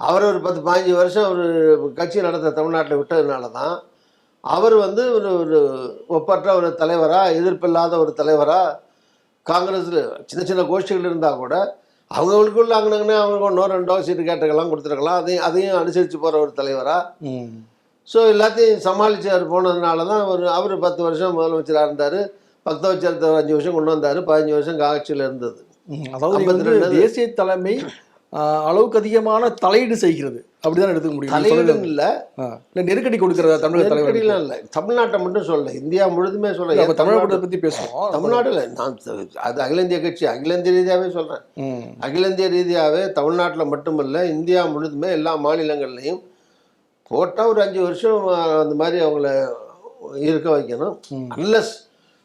அவர் ஒரு 10-15 வருஷம் ஒரு கட்சி நடத்த தமிழ்நாட்டில் விட்டதுனால தான் அவர் வந்து ஒரு ஒப்பற்ற ஒரு தலைவராக, எதிர்ப்பில்லாத ஒரு தலைவராக, காங்கிரஸில் சின்ன சின்ன கோஷ்டிகள் இருந்தால் கூட அவங்களுக்குள்ள அங்கனங்கன்னே அவங்க 1-2 சீட்டு கேட்டுக்கலாம் கொடுத்துருக்கலாம். அதையும் அனுசரித்து போகிற ஒரு தலைவராக. ஸோ எல்லாத்தையும் சமாளித்து அவர் போனதுனால தான் அவர் 10 வருஷம் முதலமைச்சராக இருந்தார். பக்தவச்சலத்தை 5 வருஷம் கொண்டு வந்தார். 15 வருஷம் ஆட்சியில் இருந்தது. அதாவது தேசிய தலைமை அளவுக்கு அதிகமான தலையீடு செய்கிறது அப்படிதான் எடுத்துக்க முடியும். தலையீடு இல்லை, நெருக்கடி கொடுக்குறதா தமிழக தலைவர்கள்லாம் இல்லை. தமிழ்நாட்டை மட்டும் சொல்ல, இந்தியா முழுதுமே சொல்ல. தமிழ்நாட்டை பற்றி பேசுவோம். தமிழ்நாட்டில் நான் அது அகில இந்திய கட்சி, அகில இந்திய ரீதியாகவே சொல்கிறேன். அகில இந்திய ரீதியாகவே தமிழ்நாட்டில் மட்டுமல்ல, இந்தியா முழுதுமே எல்லா மாநிலங்கள்லையும் போட்டால் ஒரு 5 வருஷம் அந்த மாதிரி அவங்கள இருக்க வைக்கணும். அன்லஸ்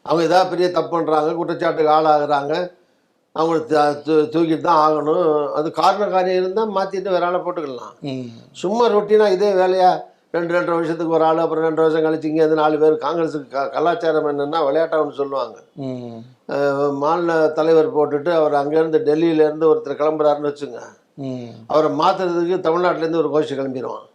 அவங்க ஏதாவது பெரிய தப்பு பண்ணுறாங்க, குற்றச்சாட்டுக்கு ஆளாகிறாங்க, அவங்கள தூக்கிட்டு தான் ஆகணும். அது காரியம் இருந்தால் மாற்றிட்டு வேற ஆளை போட்டுக்கலாம். சும்மா ரொட்டீனாக இதே வேலையாக 2-2.5 வருஷத்துக்கு ஒரு ஆள், அப்புறம் 2 வருஷம் கழிச்சு இங்கே வந்து 4 பேர். காங்கிரஸுக்கு கலாச்சாரம் என்னென்னா விளையாட்டாக ஒன்று சொல்லுவாங்க. மாநில தலைவர் போட்டுட்டு அவர் அங்கேருந்து டெல்லியிலேருந்து ஒருத்தர் கிளம்புறாருன்னு வச்சுங்க, அவரை மாற்றுறதுக்கு தமிழ்நாட்டிலேருந்து ஒரு கோஷ்டி கிளம்பிடுவான்.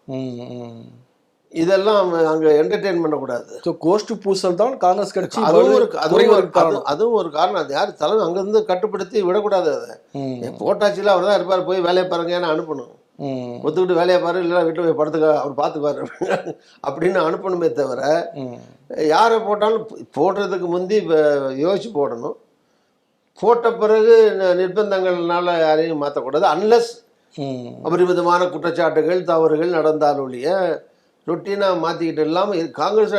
இதெல்லாம் அங்கே என்டர்டெயின் பண்ணக்கூடாது. ஸோ கோஷ்டி பூசல் தான் காங்கிரஸ் கட்சி. அதுவும் ஒரு காரணம். அது யார் தலைமை அங்கேருந்து கட்டுப்படுத்தி விடக்கூடாது. அதை போட்டாச்சியில் அவர் தான் இருப்பார், போய் வேலையை பாருங்க ஏன்னா அனுப்பணும். ஒத்துக்கிட்டு வேலையை பாரு, இல்லைன்னா வீட்டில் போய் படுத்துக்க, அவர் பார்த்துக்குவார் அப்படின்னு அனுப்பணுமே தவிர, யாரை போட்டாலும் போடுறதுக்கு முந்தி யோசிச்சு போடணும். போட்ட பிறகு நிர்பந்தங்கள்னால யாரையும் மாற்றக்கூடாது. அன்லஸ் அபரிமிதமான குற்றச்சாட்டுகள் தவறுகள் நடந்தால் ஒழிய ரொட்டீனாக மாற்றிக்கிட்டு இல்லாமல். காங்கிரஸ்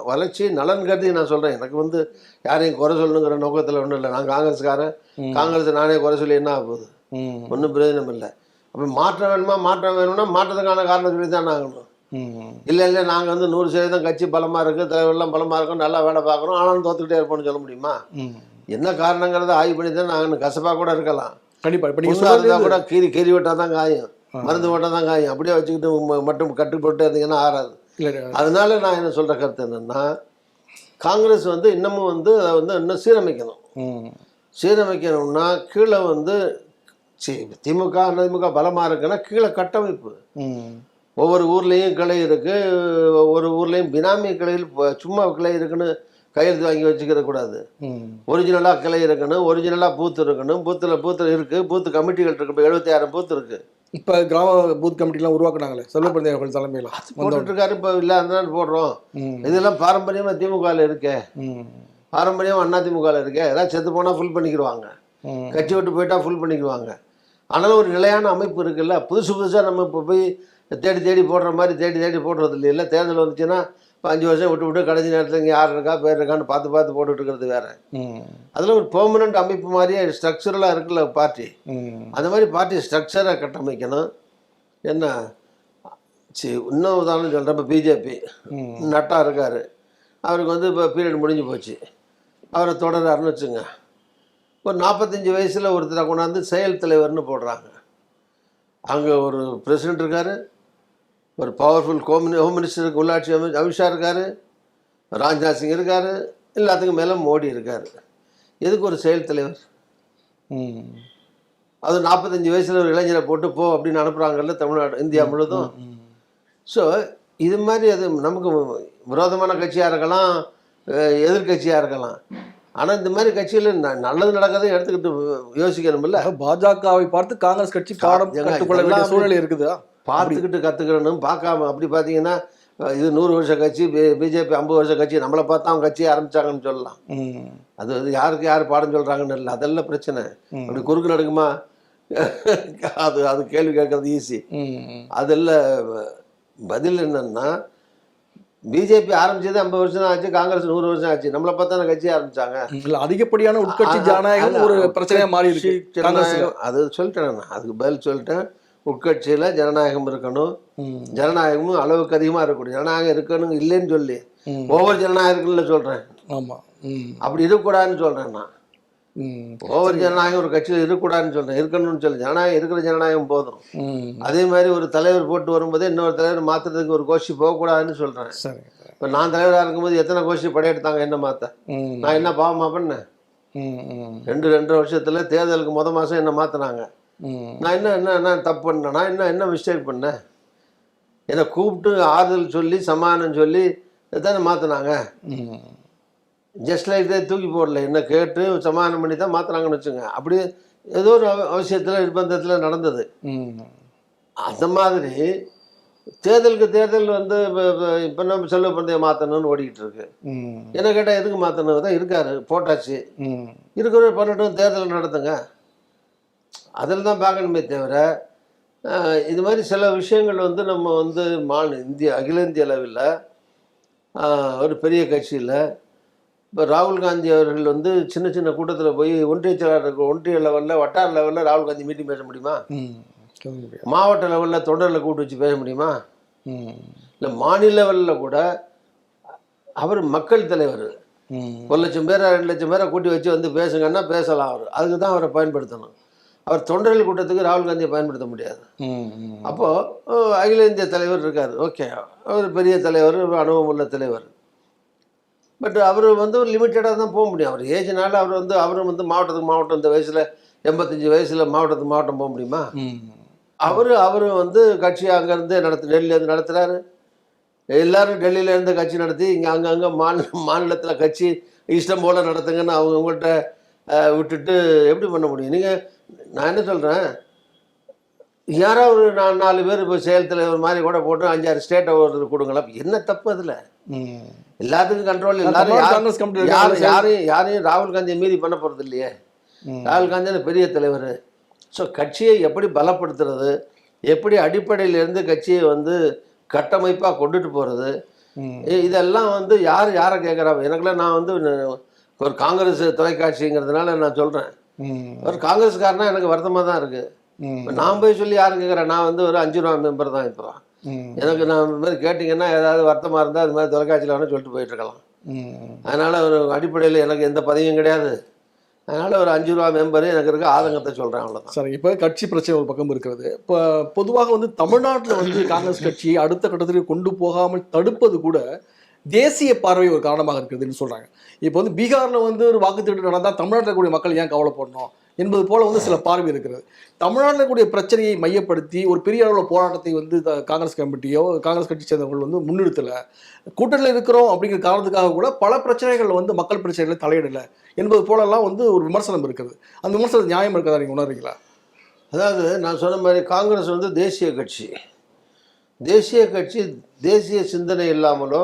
வளர்ச்சி நலன் கருதி நான் சொல்கிறேன். எனக்கு வந்து யாரையும் குறை சொல்லணுங்கிற நோக்கத்தில் ஒன்றும் இல்லை. நான் காங்கிரஸ்காரன், காங்கிரஸை நானே குறை சொல்லி என்ன ஆக போகுது? ஒன்றும் பிரயோஜனம் இல்லை. அப்போ மாற்றம் வேணும்னா மாற்றத்துக்கான காரணம் சொல்லி தான் ஆகணும். இல்லை நாங்கள் வந்து 100% கட்சி பலமாக இருக்குது, தலைவர்கள்லாம் பலமாக இருக்கும், நல்லா வேலை பார்க்குறோம், ஆனாலும் தோத்துக்கிட்டே இருப்போம்னு சொல்ல முடியுமா? என்ன காரணங்கிறத ஆய்வு பண்ணி தான் நாங்கள் கசப்பாக கூட இருக்கலாம். கண்டிப்பாக. இப்போ புதுசாக இருந்தால் கூட கீறி விட்டால் தான் காயும், மருந்து போட்டால் தான் காயும். அப்படியே வச்சுக்கிட்டு மட்டும் கட்டுப்பட்டு இருந்தீங்கன்னா ஆறாது. இல்லை, அதனால நான் என்ன சொல்கிற கருத்து என்னென்னா, காங்கிரஸ் வந்து இன்னமும் வந்து அதை வந்து இன்னும் சீரமைக்கணும்னா கீழே வந்து திமுக அதிமுக பலமாக இருக்குன்னா கீழே கட்டமைப்பு. ஒவ்வொரு ஊர்லேயும் கிளை இருக்குது, ஒவ்வொரு ஊர்லேயும் பினாமி கிளையில் சும்மா கிளை இருக்குன்னு கையெழுத்து வாங்கி வச்சுக்கிற கூடாது. ஒரிஜினலாக கிளை இருக்கணும், ஒரிஜினலாக பூத்து இருக்கணும். பூத்தில் இருக்குது, பூத்து கமிட்டிகள் இருக்குது. இப்போ 76 பூத்து இருக்குது. இப்போ கிராம பூத் கமிட்டிலாம் உருவாக்குனாங்களே செல்வப்பிரதி அவர்கள் தலைமையில் போட்டுட்ருக்காரு. இப்போ இல்லை அந்த போடுறோம். இதெல்லாம் பாரம்பரியமாக திமுகவில் இருக்கே, பாரம்பரியமாக அதிமுகவில் இருக்கே. ஏதாவது செத்து போனால் ஃபுல் பண்ணிக்கிடுவாங்க, கட்சி விட்டு போயிட்டா ஃபுல் பண்ணிக்குவாங்க. ஆனாலும் ஒரு நிலையான அமைப்பு இருக்குல்ல. புதுசாக நம்ம இப்போ போய் தேடி போடுற மாதிரி தேடி போடுறது இல்லைல்ல. தேர்தல் வந்துச்சுன்னா இப்போ 5 வருஷம் விட்டு கடைசி நேரத்தில் இங்கே யார் இருக்கா பேர் இருக்கான்னு பார்த்து போட்டுட்டு இருக்கிறது வேற. அதில் ஒரு பெர்மனண்ட் அமைப்பு மாதிரியே ஸ்ட்ரக்சரலாக இருக்குல்ல பார்ட்டி. அந்த மாதிரி பார்ட்டி ஸ்ட்ரக்சரை கட்டமைக்கணும். என்ன இன்னும் உதாரணம் சொல்கிறேன். இப்போ பிஜேபி நட்டா இருக்கார், அவருக்கு வந்து இப்போ பீரியட் முடிஞ்சு போச்சு, அவரை தொடராருன்னு வச்சுங்க. ஒரு 45 வயசில் ஒருத்தரை கொண்டாந்து செயல் தலைவர்னு போடுறாங்க. அங்கே ஒரு பிரசிடென்ட் இருக்கார், ஒரு பவர்ஃபுல் ஹோம் மினிஸ்டருக்கு உள்ளாட்சி அமித்ஷா இருக்கார், ராஜ்நாத் சிங் இருக்கார், எல்லாத்துக்கும் மேலே மோடி இருக்கார். எதுக்கு ஒரு செயல் தலைவர்? அது 45 வயசில் ஒரு இளைஞரை போட்டு போ அப்படின்னு அனுப்புகிறாங்கல்ல தமிழ்நாடு, இந்தியா முழுதும். ஸோ இது மாதிரி அது நமக்கு விரோதமான கட்சியாக இருக்கலாம், எதிர்கட்சியாக இருக்கலாம். ஆனால் இந்த மாதிரி கட்சியில் நல்லது நடக்காத எடுத்துக்கிட்டு யோசிக்கணும்ல. பாஜகவை பார்த்து காங்கிரஸ் கட்சி பாடம் கற்றுக்கொள்ள வேண்டிய சூழ்நிலை இருக்குதா? பார்த்துக்கிட்டு கற்றுக்கணும். பார்க்காம அப்படி பார்த்தீங்கன்னா இது 100 வருஷ கட்சி, பிஜேபி 50 வருஷ கட்சி, நம்மளை பார்த்தா அவங்க கட்சியை ஆரம்பித்தாங்கன்னு சொல்லலாம். அது வந்து யாருக்கு யார் பாடம் சொல்கிறாங்கன்னு இல்லை, அதெல்லாம் பிரச்சனை. அப்படி குறுக்கு நடுக்குமா அது கேள்வி கேட்கறது ஈஸி. அதெல்லாம் பதில் என்னன்னா, பிஜேபி ஆரம்பிச்சது 50 வருஷம் ஆச்சு, காங்கிரஸ் 100 வருஷம் ஆச்சு, நம்மளை பார்த்தா கட்சி ஆரம்பிச்சாங்க. இல்லை, அதிகப்படியான உட்கட்சி ஜனநாயகம் ஒரு பிரச்சனையாக மாறி இருக்கு. அது சொல்லிட்டேன் நான், அதுக்கு பதில் சொல்லிட்டேன். உட்கட்சியில் ஜனநாயகம் இருக்கணும், ஜனநாயகமும் அளவுக்கு அதிகமாக இருக்கக்கூடிய ஜனநாயகம் இருக்கணும் இல்லைன்னு சொல்லி ஒவ்வொரு ஜனநாயகம் இருக்குன்னு சொல்கிறேன். ஆமாம், அப்படி இருக்கக்கூடாதுன்னு சொல்கிறேன் நான். ஒவ்வொரு ஜனநாயகம் ஒரு கட்சியில் இருக்கக்கூடாதுன்னு சொல்கிறேன், இருக்கணும்னு சொல்லி. ஜனநாயகம் இருக்கிற ஜனநாயகம் போதும். அதே மாதிரி ஒரு தலைவர் போட்டு வரும்போது இன்னொரு தலைவர் மாற்றுறதுக்கு ஒரு கோஷ்டி போகக்கூடாதுன்னு சொல்கிறேன். இப்போ நான் தலைவராக இருக்கும்போது எத்தனை கோஷ்டி படையெடுத்தாங்க என்ன மாற்ற? நான் என்ன பாவமா பண்ணேன்? 2 வருஷத்தில் தேர்தலுக்கு மாதம் என்ன மாற்றினாங்க. நான் என்ன தப்பு பண்ணேன்னா, என்ன மிஸ்டேக் பண்ணேன்? என்னை கூப்பிட்டு ஆறுதல் சொல்லி சமாதானம் சொல்லி தானே மாற்றினாங்க. ஜஸ்ட் லைக் தூக்கி போடல, என்ன கேட்டு சமாதானம் பண்ணி தான் மாற்றினாங்கன்னு வச்சுங்க. அப்படி ஏதோ ஒரு அவசியத்தில் நிர்பந்தத்தில் நடந்தது. அந்த மாதிரி தேர்தல் வந்து இப்போ நம்ம செல்வ பந்தயம் மாற்றணும்னு ஓடிக்கிட்டு இருக்கு. என்ன கேட்டால் எதுக்கு மாற்றணும் தான் இருக்காரு, போட்டாச்சு, இருக்கிற பண்ணட்டும், தேர்தல் நடத்துங்க, அதில் தான் பார்க்கணுமே தவிர இது மாதிரி சில விஷயங்கள் வந்து நம்ம வந்து அகில இந்திய அளவில் ஒரு பெரிய கட்சியில் இப்போ ராகுல் காந்தி அவர்கள் வந்து சின்ன கூட்டத்தில் போய் ஒன்றிய செயலாளர்கள், ஒன்றிய லெவலில், வட்டார லெவலில் ராகுல் காந்தி மீட்டிங் பேச முடியுமா? மாவட்ட லெவலில் தொண்டரில் கூப்பிட்டு வச்சு பேச முடியுமா? இல்லை மாநில லெவலில் கூட அவர் மக்கள் தலைவர், 1 லட்சம் பேரை 2 லட்சம் பேரை கூட்டி வச்சு வந்து பேசுங்கன்னா பேசலாம். அதுக்கு தான் அவரை பயன்படுத்தணும். அவர் தொண்டர்கள் கூட்டத்துக்கு ராகுல் காந்தியை பயன்படுத்த முடியாது. அப்போது அகில இந்திய தலைவர் இருக்கார், ஓகே, அவர் பெரிய தலைவர், அனுபவம் உள்ள தலைவர். பட் அவர் வந்து ஒரு லிமிட்டடாக தான் போக முடியும். அவர் ஏஜ்னால அவரும் வந்து மாவட்டத்துக்கு மாவட்டம், இந்த வயசில் 85 வயசில் மாவட்டத்துக்கு மாவட்டம் போக முடியுமா? அவரும் வந்து கட்சி அங்கேருந்து டெல்லியிலேருந்து நடத்துகிறாரு. எல்லோரும் டெல்லியிலேருந்து கட்சி நடத்தி இங்கே அங்கங்கே மாநிலத்தில் கட்சி இஷ்டம் போல் நடத்துங்கன்னு அவங்கள்ட்ட விட்டுட்டு எப்படி பண்ண முடியும்? நான் என்ன சொல்கிறேன், யாராவது ஒரு 4 பேர் இப்போ செயல் தலைவர் மாதிரி கூட போட்டு 5-6 ஸ்டேட்டை ஒரு கொடுங்களா? என்ன தப்பு அதில்? எல்லாத்துக்கும் கண்ட்ரோல், யாரையும் ராகுல் காந்தியை மீறி பண்ண போகிறது இல்லையே. ராகுல் காந்தி அந்த பெரிய தலைவர். ஸோ கட்சியை எப்படி பலப்படுத்துறது, எப்படி அடிப்படையிலேருந்து கட்சியை வந்து கட்டமைப்பாக கொண்டுட்டு போகிறது, இதெல்லாம் வந்து யாரை கேட்குறா? எனக்குலாம் நான் வந்து ஒரு காங்கிரஸ் தொலைக்காட்சிங்கிறதுனால நான் சொல்கிறேன், ஒரு காங்கிரஸ்காரனா எனக்கு வருத்தமாக தான் இருக்குது. இப்ப நான் போய் சொல்லி யாரும் கேட்குறேன்? நான் வந்து ஒரு 5 ரூபா மெம்பர் தான். இப்போ எனக்கு நான் இந்த மாதிரி கேட்டிங்கன்னா ஏதாவது வருத்தமாக இருந்தால் அது மாதிரி தொலைக்காட்சியில் வேணால் சொல்லிட்டு போயிட்டுருக்கலாம். அதனால் ஒரு அடிப்படையில் எனக்கு எந்த பதவியும் கிடையாது. அதனால் ஒரு 5 ரூபா மெம்பரு எனக்கு இருக்க ஆதங்கத்தை சொல்கிறேன், அவ்வளோதான். சரி, இப்போ கட்சி பிரச்சனை ஒரு பக்கம் இருக்கிறது. இப்போ பொதுவாக வந்து தமிழ்நாட்டில் வந்து காங்கிரஸ் கட்சியை அடுத்த கட்டத்திற்கு கொண்டு போகாமல் தடுப்பது கூட தேசிய பார்வை ஒரு காரணமாக இருக்குதுன்னு சொல்கிறாங்க. இப்போ வந்து பீகாரில் வந்து ஒரு வாக்கு திருட்டு நடந்தால் தமிழ்நாட்டில் இருக்கக்கூடிய மக்கள் ஏன் கவலைப்படணும் என்பது போல வந்து சில பார்வை இருக்கிறது. தமிழ்நாட்டில் இருக்கக்கூடிய பிரச்சனையை மையப்படுத்தி ஒரு பெரிய அளவில் போராட்டத்தை வந்து காங்கிரஸ் கமிட்டியோ காங்கிரஸ் கட்சி சேர்ந்தவர்கள் வந்து முன்னெடுத்தலை. கூட்டணியில் இருக்கிறோம் அப்படிங்கிற காரணத்துக்காக கூட பல பிரச்சனைகள் வந்து மக்கள் பிரச்சனைகளை தலையிடலை என்பது போலலாம் வந்து ஒரு விமர்சனம் இருக்கிறது. அந்த விமர்சனம் நியாயம் இருக்கிறதா நீங்கள் உணர்றீங்களா? அதாவது நான் சொன்ன மாதிரி காங்கிரஸ் வந்து தேசிய கட்சி. தேசிய கட்சி தேசிய சிந்தனை இல்லாமலோ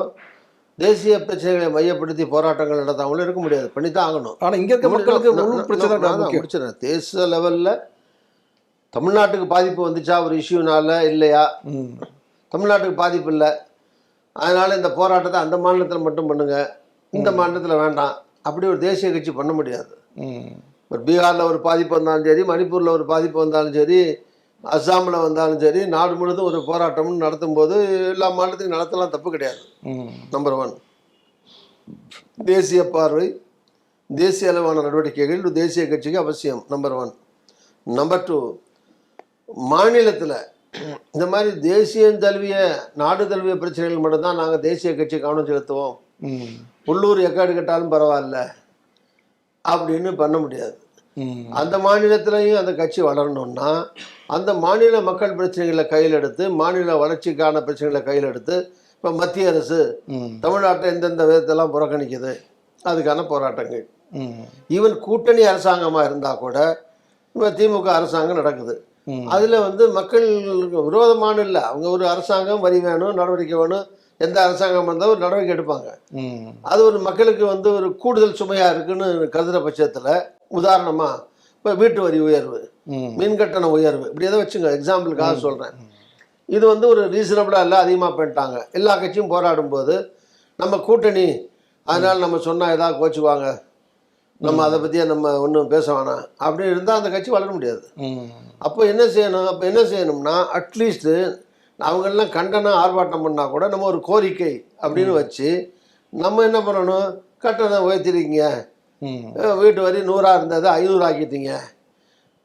தேசிய பிரச்சனைகளை மையப்படுத்தி போராட்டங்கள் நடத்தாமலும் இருக்க முடியாது. பண்ணித்தான் ஆகணும். ஆனால் இங்கே இருக்க மக்களுக்கு முழு பிரச்சனை முடிச்சிடறேன். தேச லெவலில் தமிழ்நாட்டுக்கு பாதிப்பு வந்துச்சா ஒரு இஷ்யூனால இல்லையா? தமிழ்நாட்டுக்கு பாதிப்பு இல்லை, அதனால் இந்த போராட்டத்தை அந்த மாநிலத்தில் மட்டும் பண்ணுங்க, இந்த மாநிலத்தில் வேண்டாம், அப்படி ஒரு தேசிய கட்சி பண்ண முடியாது. ஒரு பீகாரில் ஒரு பாதிப்பு வந்தாலும் சரி, மணிப்பூரில் ஒரு பாதிப்பு வந்தாலும் சரி, அஸ்ஸாமில் வந்தாலும் சரி, நாடு முழுவதும் ஒரு போராட்டம்னு நடத்தும் போது எல்லா மாநிலத்தையும் நடத்தலாம், தப்பு கிடையாது. நம்பர் 1 தேசிய பார்வை, தேசிய அளவான நடவடிக்கைகள் தேசிய கட்சிக்கு அவசியம். நம்பர் 1. நம்பர் 2, மாநிலத்தில் இந்த மாதிரி தேசியம் தழுவிய நாடு தழுவிய பிரச்சனைகள் மட்டும்தான் நாங்கள் தேசிய கட்சி கவனம் செலுத்துவோம், உள்ளூர் எக்காடு கட்டாலும் பரவாயில்ல அப்படின்னு பண்ண முடியாது. அந்த மாநிலத்திலையும் அந்த கட்சி வளரணும்னா அந்த மாநில மக்கள் பிரச்சனைகளை கையில் எடுத்து, மாநில வளர்ச்சிக்கான பிரச்சனைகளை கையில் எடுத்து, இப்போ மத்திய அரசு தமிழ்நாட்டை எந்தெந்த விதத்தெல்லாம் புறக்கணிக்குது அதுக்கான போராட்டங்கள். ஈவன் கூட்டணி அரசாங்கமாக இருந்தால் கூட இப்போ திமுக அரசாங்கம் நடக்குது, அதில் வந்து மக்களுக்கு விரோதமான இல்லை, அவங்க ஒரு அரசாங்கம் வரி வேணும், நடவடிக்கை வேணும், எந்த அரசாங்கம் வந்தால் ஒரு நடவடிக்கை எடுப்பாங்க. அது ஒரு மக்களுக்கு வந்து ஒரு கூடுதல் சுமையாக இருக்குன்னு கருதுகிற பட்சத்தில், உதாரணமாக இப்போ வீட்டு வரி உயர்வு, மின் கட்டண உயர்வு, இப்படி எதை வச்சுங்க, எக்ஸாம்பிளுக்காக சொல்கிறேன். இது வந்து ஒரு ரீசனபிளாக இல்லை, அதிகமாக பண்ணிட்டாங்க. எல்லா கட்சியும் போராடும் போது நம்ம கூட்டணி, அதனால் நம்ம சொன்னால் ஏதாவது கோச்சுக்குவாங்க, நம்ம அதை பற்றியே நம்ம ஒன்றும் பேச வேணாம் அப்படின்னு இருந்தால் அந்த கட்சி வளர முடியாது. அப்போ என்ன செய்யணும்? அப்போ என்ன செய்யணும்னா அட்லீஸ்ட்டு அவங்கெல்லாம் கண்டனம் ஆர்ப்பாட்டம் பண்ணால் கூட நம்ம ஒரு கோரிக்கை அப்படின்னு வச்சு நம்ம என்ன பண்ணணும்? கட்டணம் உயர்த்திருக்கீங்க, வீட்டு வரி 100 இருந்தது 500 ஆக்கிட்டீங்க,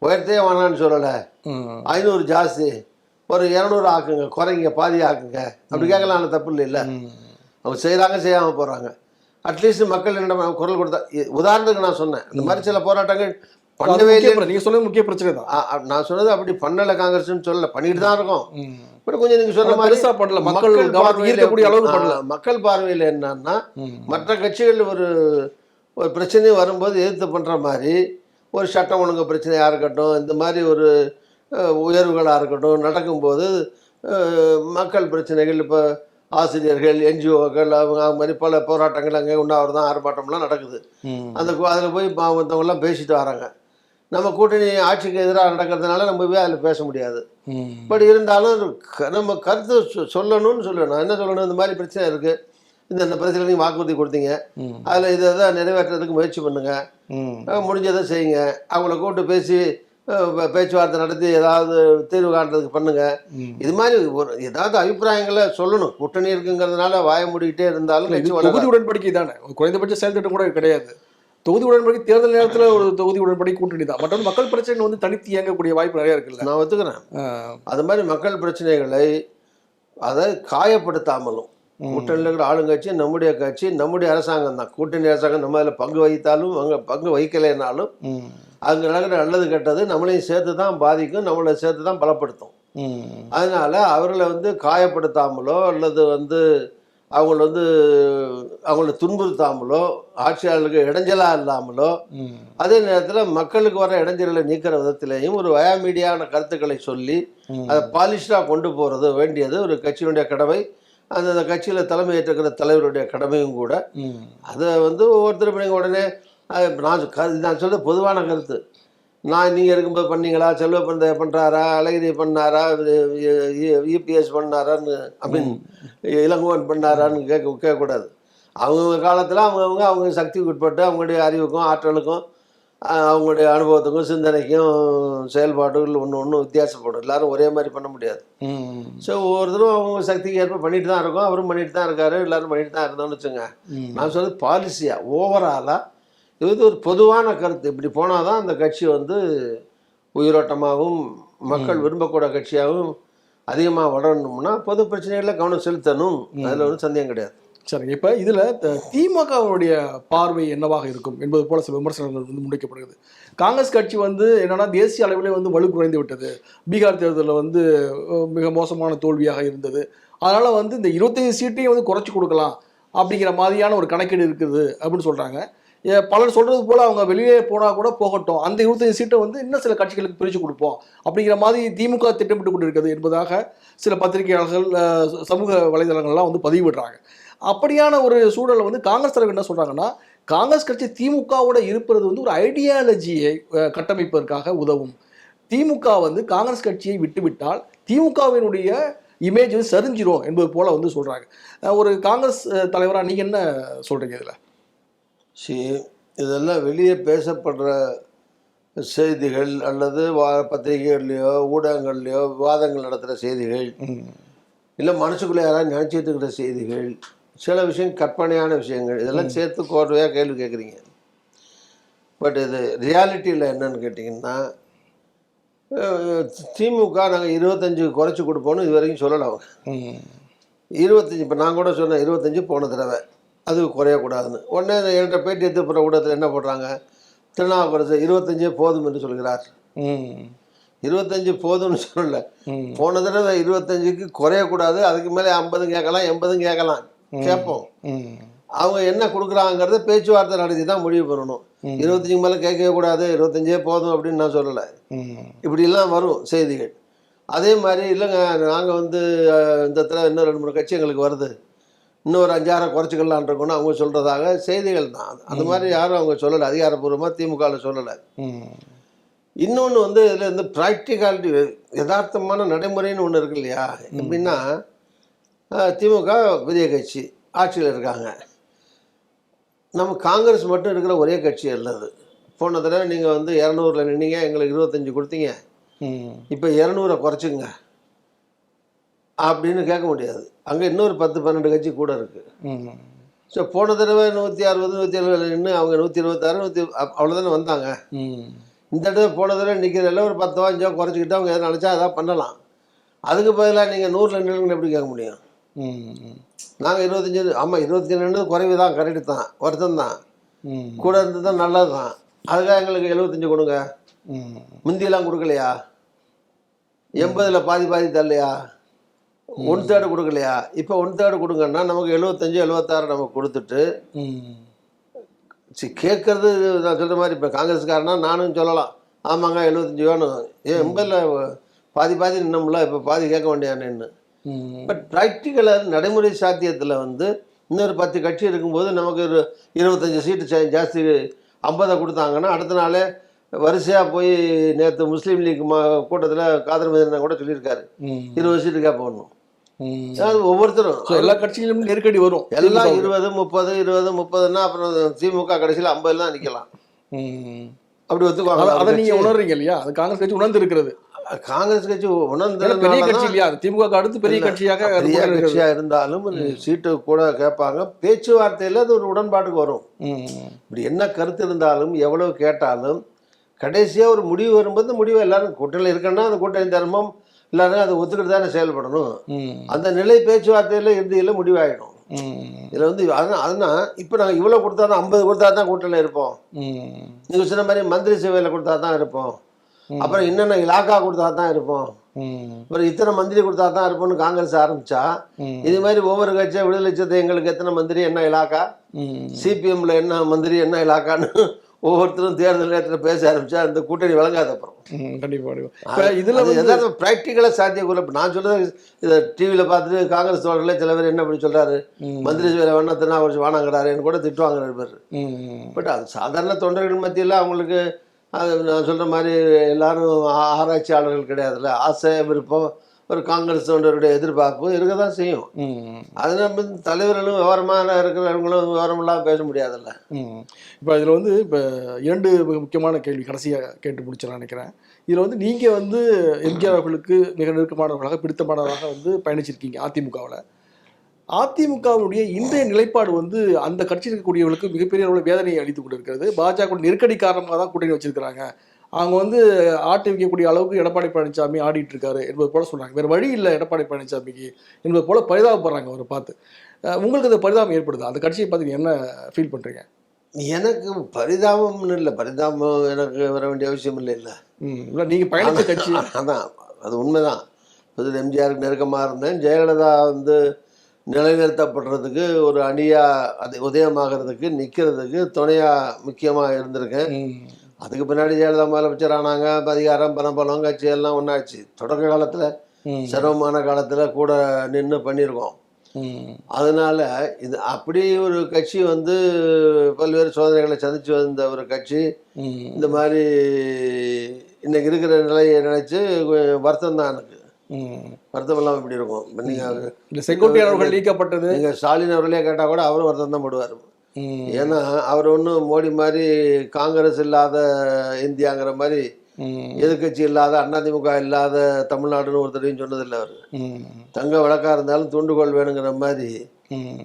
உயர்த்தே வேணான்னு சொல்லலை, 500 ஜாஸ்தி, ஒரு 200 ஆக்குங்க, குறைங்க, பாதி ஆக்குங்க, அப்படி கேட்கலாம், தப்பு இல்லை. இல்லை, அவங்க செய்கிறாங்க, செய்யாமல் போகிறாங்க. அட்லீஸ்ட் மக்கள் என்ன குரல் கொடுத்தா, உதாரணத்துக்கு நான் சொன்னேன், இந்த மாதிரி சில போராட்டங்கள் பண்ணவே இல்லை. நீங்கள் சொன்னது முக்கிய பிரச்சனை தான். நான் சொன்னது அப்படி பண்ணலை காங்கிரஸ்ன்னு சொல்லலை, பண்ணிட்டு தான் இருக்கோம். இப்போ கொஞ்சம் நீங்கள் சொன்ன மாதிரி பண்ணல, மக்கள் பார்வையில் அளவுக்கு பண்ணல. மக்கள் பார்வையில் என்னன்னா, மற்ற கட்சிகள் ஒரு பிரச்சனை வரும்போது எதிர்த்து பண்ணுற மாதிரி ஒரு சட்டம் ஒழுங்கு பிரச்சனையாக இருக்கட்டும், இந்த மாதிரி ஒரு உயர்வுகளாக இருக்கட்டும் நடக்கும்போது மக்கள் பிரச்சனைகள், இப்போ ஆசிரியர்கள், என்ஜிஓக்கள், அவங்க அது மாதிரி பல போராட்டங்கள் அங்கே உண்ணாவிரதம் ஆர்ப்பாட்டம்லாம் நடக்குது. அதில் போய் மற்றவங்கெல்லாம் பேசிட்டு வராங்க. நம்ம கூட்டணி ஆட்சிக்கு எதிராக நடக்கிறதுனால நம்ம போய் அதில் பேச முடியாது. பட் இருந்தாலும் நம்ம கருத்து சொல்லணும்னு சொல்லணும். என்ன சொல்லணும்? இந்த மாதிரி பிரச்சனை இருக்குது, இந்த பிரச்சனை நீங்கள் வாக்குறுதி கொடுத்தீங்க, அதில் இதை தான் நிறைவேற்றுறதுக்கு முயற்சி பண்ணுங்கள், முடிஞ்சதை செய்யுங்க, அவங்கள கூப்பிட்டு பேசி பேச்சுவார்த்தை நடத்தி ஏதாவது தீர்வு காண்றதுக்கு பண்ணுங்க. இது மாதிரி ஒரு ஏதாவது அபிப்பிராயங்களை சொல்லணும். கூட்டணி இருக்குங்கிறதுனால வாய மூடிக்கிட்டே இருந்தாலும் தொகுதி உடன்படிக்கை தானே, குறைந்தபட்ச செயல்திட்டம் கூட கிடையாது. தொகுதி உடன்படிக்கை தேர்தல் நேரத்தில் ஒரு தொகுதி உடன்படிக்கை கூட்டணி தான். மற்ற மக்கள் பிரச்சனை வந்து தனித்து இயங்கக்கூடிய வாய்ப்பு நிறைய இருக்குல்ல. நான் ஒத்துக்கிறேன். அது மாதிரி மக்கள் பிரச்சனைகளை அதை காயப்படுத்தாமலும், கூட்டணியில் இருக்கிற ஆளுங்கட்சி நம்முடைய கட்சி, நம்முடைய அரசாங்கம் தான். கூட்டணி அரசாங்கம் நம்ம அதில் பங்கு வகித்தாலும் அங்கே பங்கு வகிக்கலைன்னாலும் அங்கே நடக்கிற நல்லது கெட்டது நம்மளையும் சேர்த்து தான் பாதிக்கும், நம்மளை சேர்த்து தான் பலப்படுத்தும். அதனால் அவர்களை வந்து காயப்படுத்தாமலோ அல்லது வந்து அவங்கள துன்புறுத்தாமலோ, ஆட்சியாளர்களுக்கு இடைஞ்சலாக இல்லாமலோ, அதே நேரத்தில் மக்களுக்கு வர இடைஞ்சலை நீக்கிற விதத்திலையும் ஒரு வயாமீடியான கருத்துக்களை சொல்லி அதை பாலிஷ்டாக கொண்டு போகிறது வேண்டியது ஒரு கட்சியினுடைய கடமை. அந்த கட்சியில் தலைமை ஏற்றுக்கிற தலைவருடைய கடமையும் கூட. அதை வந்து ஒவ்வொருத்தரும் நீங்கள் உடனே நான் சொல்ல பொதுவான கருத்து. நீங்கள் இருக்கும்போது பண்ணீங்களா, செல்வ பண்ணுறாரா, அழகிரி பண்ணாரா, இபிஎஸ் பண்ணாரான்னு அப்படின்னு, இளங்கோவன் பண்ணாரான்னு கேட்கக்கூடாது. அவங்கவுங்க காலத்தில் அவங்க சக்திக்கு உட்பட்டு அவங்களுடைய அறிவுக்கும் ஆற்றலுக்கும் அவங்களுடைய அனுபவத்துக்கும் சிந்தனைக்கும் செயல்பாடுகள் ஒன்று வித்தியாசப்படும். எல்லாரும் ஒரே மாதிரி பண்ண முடியாது. ஸோ ஒவ்வொருத்தரும் அவங்க சக்திக்கு ஏற்ப பண்ணிட்டு தான் இருக்கோம். அவரும் பண்ணிட்டு தான் இருக்காரு, எல்லாரும் பண்ணிட்டு தான் இருந்தோம்னு வச்சுங்க. நான் சொல்றது பாலிசியாக ஓவராலாக இது ஒரு பொதுவான கருத்து. இப்படி போனால் தான் அந்த கட்சி வந்து உயிரோட்டமாகவும் மக்கள் விரும்பக்கூட கட்சியாகவும் அதிகமாக வளரணும்னா பொது பிரச்சனைகளில் கவனம் செலுத்தணும். அதில் ஒன்றும் சந்தேகம் கிடையாது. சரி, இப்போ இதில் திமுகவுடைய பார்வை என்னவாக இருக்கும் என்பது போல சில விமர்சனங்கள் வந்து முன்வைக்கப்படுகிறது. காங்கிரஸ் கட்சி வந்து என்னன்னா தேசிய அளவிலே வந்து வலு குறைந்து விட்டது, பீகார் தேர்தலில் வந்து மிக மோசமான தோல்வியாக இருந்தது, அதனால் வந்து இந்த 25 சீட்டையும் வந்து குறைச்சி கொடுக்கலாம் அப்படிங்கிற மாதிரியான ஒரு கணக்கீடு இருக்குது அப்படின்னு சொல்கிறாங்க. பலர் சொல்கிறது போல் அவங்க வெளியே போனால் கூட போகட்டும், அந்த 25 சீட்டை வந்து இன்னும் சில கட்சிகளுக்கு பிரித்து கொடுப்போம் அப்படிங்கிற மாதிரி திமுக திட்டமிட்டு கொண்டு இருக்கிறது என்பதாக சில பத்திரிகையாளர்கள் சமூக வலைதளங்கள்லாம் வந்து பதிவிடுறாங்க. அப்படியான ஒரு சூழலை வந்து காங்கிரஸ் தலைவர் என்ன சொல்கிறாங்கன்னா, காங்கிரஸ் கட்சி திமுகவோட இருப்பது வந்து ஒரு ஐடியாலஜியை கட்டமைப்பதற்காக உதவும். திமுக வந்து காங்கிரஸ் கட்சியை விட்டுவிட்டால் திமுகவினுடைய இமேஜ் வந்து சரிஞ்சிரும் என்பது போல வந்து சொல்கிறாங்க. ஒரு காங்கிரஸ் தலைவராக நீங்கள் என்ன சொல்கிறீங்க இதில்? இதெல்லாம் வெளியே பேசப்படுற செய்திகள் அல்லது பத்திரிகைகள்லையோ ஊடகங்கள்லையோ விவாதங்கள் நடத்துகிற செய்திகள், இல்லை மனசுக்குள்ளே யாராவது நினச்சிட்டு இருக்கிற செய்திகள், சில விஷயம் கற்பனையான விஷயங்கள், இதெல்லாம் சேர்த்து கோர்வையாக கேள்வி கேட்குறீங்க. பட் இது ரியாலிட்டியில் என்னன்னு கேட்டிங்கன்னா, திமுக நாங்கள் 25 குறைச்சி கொடுப்போன்னு இது வரைக்கும் சொல்லலை. அவங்க 25, இப்போ நான் கூட சொன்னேன் 25 போன தடவை, அது குறையக்கூடாதுன்னு. உடனே என்கிட்ட பேட்டி எடுத்து போகிற ஊடகத்தில் என்ன போடுறாங்க, திருநாவுக்கரசு 25 போதும் என்று சொல்கிறார். 25 போதும்னு சொல்லலை, போன தடவை 25க்கு குறையக்கூடாது, அதுக்கு மேலே 50 கேட்கலாம் 80 கேட்கலாம், கேட்போம். அவங்க என்ன கொடுக்குறாங்கிறத பேச்சுவார்த்தை நடத்தி தான் முடிவு பண்ணணும். 25 மேலே கேட்கவே கூடாது, 25 போதும் அப்படின்னு நான் சொல்லலை. இப்படிலாம் வரும் செய்திகள். அதே மாதிரி இல்லைங்க நாங்கள் வந்து இந்த தடவை இன்னும் 2-3 கட்சி எங்களுக்கு வருது, இன்னும் ஒரு 5-6 குறைச்சிக்கலான் இருக்கணும்னு அவங்க சொல்கிறதாக செய்திகள் தான். அந்த மாதிரி யாரும் அவங்க சொல்லலை, அதிகாரப்பூர்வமாக திமுகவில் சொல்லலை. இன்னொன்று வந்து இதில் வந்து ப்ராக்டிகாலிட்டி, யதார்த்தமான நடைமுறைன்னு ஒன்று இருக்கு இல்லையா. எப்படின்னா, திமுக பெரிய கட்சி ஆட்சியில் இருக்காங்க, நம்ம காங்கிரஸ் மட்டும் இருக்கிற ஒரே கட்சி அல்லது. போன தடவை நீங்கள் வந்து 200ல் நின்னீங்க, எங்களுக்கு 25 கொடுத்தீங்க, இப்போ 200 குறைச்சிங்க அப்படின்னு கேட்க முடியாது. அங்கே இன்னொரு 10-12 கட்சி கூட இருக்குது. ஸோ போன தடவை 160 170 நின்று அவங்க 126 அவ்வளோதானே வந்தாங்க. இந்த தடவை போன தடவை நிற்கிறதில்ல, ஒரு 10 5 குறைச்சிக்கிட்டு அவங்க எதாவது நினச்சா அதான் பண்ணலாம். அதுக்கு பதிலாக நீங்கள் 100ல் நின்றுங்கன்னு எப்படி கேட்க முடியும்? நாங்கள் 25, ஆமாம் 25 குறைவு தான், கரெக்டு தான், வருத்தம் தான், கூட இருந்து தான் நல்லது தான், அதுக்காக எங்களுக்கு 75 கொடுங்க. முந்தியெல்லாம் கொடுக்கலையா? 80ல் பாதி தரலையா? 1/3 கொடுக்கலையா? இப்போ 1/3 கொடுங்கன்னா நமக்கு 75 76 நமக்கு கொடுத்துட்டு கேட்கறது. நான் சொல்கிற மாதிரி இப்போ காங்கிரஸ்காரனா நானும் சொல்லலாம், ஆமாங்க 75 வேணும், 80ல் பாதி நின்னோம்ல, இப்போ பாதி கேட்க வேண்டியானேன்னு. பட் ப்ராக்டிக்கலாக நடைமுறை சாத்தியத்தில் வந்து இன்னொரு 10 கட்சி இருக்கும்போது நமக்கு ஒரு 25 சீட்டு ஜாஸ்தி 50 கொடுத்தாங்கன்னா அடுத்த நாளே வரிசையாக போய் நேற்று முஸ்லீம் லீக் கூட்டத்தில் காதர் மதினா கூட சொல்லியிருக்காரு 20 சீட்டு கேட்போம். அது ஒவ்வொருத்தரும் எல்லா கட்சியிலும் நெருக்கடி வரும், எல்லாம் 20 30 30ன்னா அப்புறம் திமுக கடைசியில் 50 தான் நிற்கலாம். அப்படி ஒத்துக்குவாங்க. அதை நீங்கள் உணர்றீங்க இல்லையா? அது காங்கிரஸ் கட்சி உணர்ந்து இருக்கிறது. காங்கிரஸ் கட்சி உணர்ந்து பெரிய கட்சி இல்லையா, திமுக அடுத்து பெரிய கட்சியாக இருந்தாலும் சீட்டு கூட கேட்பாங்க. பேச்சுவார்த்தையில் அது ஒரு உடன்பாட்டுக்கு வரும். இப்படி என்ன கருத்து இருந்தாலும் எவ்வளவு கேட்டாலும் கடைசியாக ஒரு முடிவு வரும்போது முடிவு எல்லாரும் கூட்டணியில் இருக்கணும்னா அந்த கூட்டணி தர்மம் எல்லாரும் அதை ஒத்துக்கிட்டு தானே செயல்படணும். அந்த நிலை பேச்சுவார்த்தையில் இறுதியில் முடிவாயிடும். இதில் வந்து அதனால் இப்போ நாங்கள் இவ்வளோ கொடுத்தா தான் 50 கொடுத்தா தான் கூட்டணியில் இருப்போம். நீங்கள் சொன்ன மாதிரி மந்திரி சேவையில் கொடுத்தா தான் இருப்போம், அப்புறம் என்னென்ன இலாக்கா கொடுத்தா தான் இருப்போம், அப்புறம் இத்தனை மந்திரி கொடுத்தா தான் இருப்போம்னு காங்கிரஸ் ஆரம்பிச்சா, இது மாதிரி ஒவ்வொரு கட்சியாக விடுதலை சிறுத்தை எங்களுக்கு எத்தனை மந்திரி என்ன இலாக்கா, சிபிஎம்ல என்ன மந்திரி என்ன இலாக்கான்னு ஒவ்வொருத்தரும் தேர்தல் நேரத்தில் பேச ஆரம்பிச்சா அந்த கூட்டணி வழங்காத அப்புறம் கண்டிப்பாக இதில் ஏதாவது ப்ராக்டிக்கலாக சாத்தியக்குள்ள. நான் சொல்கிறது இதை டிவியில் பார்த்துட்டு காங்கிரஸ் தோழர்களே சில பேர் என்ன இப்படி சொல்கிறாரு, மந்திரி வேலை வேணா திருநாவுக்கரசு வானாங்கிறாருன்னு கூட திட்டுவாங்க பேர். பட் அது சாதாரண தொண்டர்கள் மத்தியில் அவங்களுக்கு அது நான் சொல்கிற மாதிரி எல்லாரும் ஆராய்ச்சியாளர்கள் கிடையாதுல்ல, ஆசை விருப்பம் ஒரு காங்கிரஸ் தொண்டருடைய எதிர்பார்ப்பு இருக்க தான் செய்யும். அது நம்ம தலைவர்களும் விவரமான இருக்கிறவங்களும் விவரம் இல்லாமல் பேச முடியாதுல்ல. இப்போ இதில் வந்து இப்போ 2 மிக முக்கியமான கேள்வி கடைசியாக கேட்டு முடிச்சிடலாம் நினைக்கிறேன். இதில் வந்து நீங்கள் வந்து எம்ஜிஆர் அவர்களுக்கு மிக நெருக்கமானவர்களாக பிடித்தமானவராக வந்து பயணிச்சிருக்கீங்க அதிமுகவில். அதிமுகவுடைய இன்றைய நிலைப்பாடு வந்து அந்த கட்சியில் இருக்கக்கூடியவர்களுக்கு மிகப்பெரிய அளவில் வேதனையை அளித்துக் கொண்டிருக்கிறது. பாஜக நெருக்கடி காரணமாக தான் கூட்டணி வச்சிருக்கிறாங்க. அவங்க வந்து ஆட்டி வைக்கக்கூடிய அளவுக்கு எடப்பாடி பழனிசாமி ஆடிட்டு இருக்காரு என்பது போல சொல்றாங்க. வேறு வழி இல்லை எடப்பாடி பழனிசாமிக்கு என்பது போல பரிதாபப்படுறாங்க அவரை பார்த்து. உங்களுக்கு அந்த பரிதாபம் ஏற்படுது? அந்த கட்சியை பார்த்து நீங்க என்ன ஃபீல் பண்றீங்க? எனக்கு பரிதாபம்னு இல்லை, பரிதாபம் எனக்கு வர வேண்டிய அவசியம் இல்லை. இல்லை நீங்க பயணித்த கட்சி அதான், அது உண்மைதான். இப்போ எம்ஜிஆருக்கு நெருக்கமாக இருந்தேன். ஜெயலலிதா வந்து நிலைநிறுத்தப்படுறதுக்கு ஒரு அணியாக அது உதயமாகிறதுக்கு நிற்கிறதுக்கு துணையாக முக்கியமாக இருந்திருக்கேன். அதுக்கு பின்னாடி ஜெயலலிதா முதலமைச்சர் ஆனாங்க. அதிகாரம் பணபலம் கட்சி எல்லாம் ஒன்றாச்சு. தொடக்க காலத்தில் சிரமமான காலத்தில் கூட நின்று பண்ணியிருக்கோம். அதனால இது அப்படி ஒரு கட்சி வந்து பல்வேறு சோதனைகளை சந்திச்சு வந்த ஒரு கட்சி இந்த மாதிரி இன்னைக்கு இருக்கிற நிலையை நினைச்சு வருத்தம் தான் எனக்கு. வருத்தம் எல்லாம் இப்படி இருக்கும். நீங்க செங்கோட்டையன் அவர்கள் நீக்கப்பட்டது நீங்க ஸ்டாலின் அவர்களே கேட்டா கூட அவரும் வருத்தம் தான் படுவார். ஏன்னா அவர் ஒன்றும் மோடி மாதிரி காங்கிரஸ் இல்லாத இந்தியாங்கிற மாதிரி எதிர்கட்சி இல்லாத அதிமுக இல்லாத தமிழ்நாடுன்னு ஒருத்தரையும் சொன்னதில்லை. அவர் தங்க வழக்கா இருந்தாலும் தூண்டுகோல் வேணுங்கிற மாதிரி.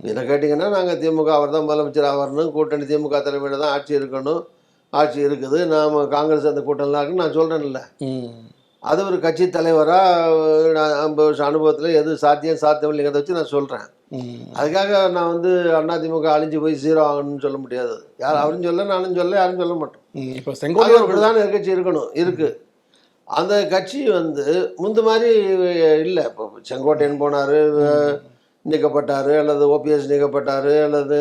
இதை கேட்டிங்கன்னா நாங்கள் திமுக அவர் தான் முதலமைச்சர் ஆவரணும், கூட்டணி திமுக தலைமையில் தான் ஆட்சி இருக்கணும், ஆட்சி இருக்குது, நாம் காங்கிரஸ் அந்த கூட்டணிலாம் இருக்குன்னு நான் சொல்கிறேன்ல. அது ஒரு கட்சி தலைவராக 50 வருஷம் அனுபவத்தில் எது சாத்தியம் இல்லைங்கிறத வச்சு நான் சொல்கிறேன். அதுக்காக நான் வந்து அதிமுக அழிஞ்சு போய் 0 ஆகணும்னு சொல்ல முடியாது. யார் அவரும் சொல்ல, நானும் சொல்ல, யாரும் சொல்ல மாட்டோம். இப்போ செங்கோட்டையன் தான் கட்சி இருக்கணும் இருக்கு. அந்த கட்சி வந்து முந்த மாதிரி இல்லை. இப்போ செங்கோட்டையன் போனார், நீக்கப்பட்டார், அல்லது ஓபிஎஸ் நீக்கப்பட்டார், அல்லது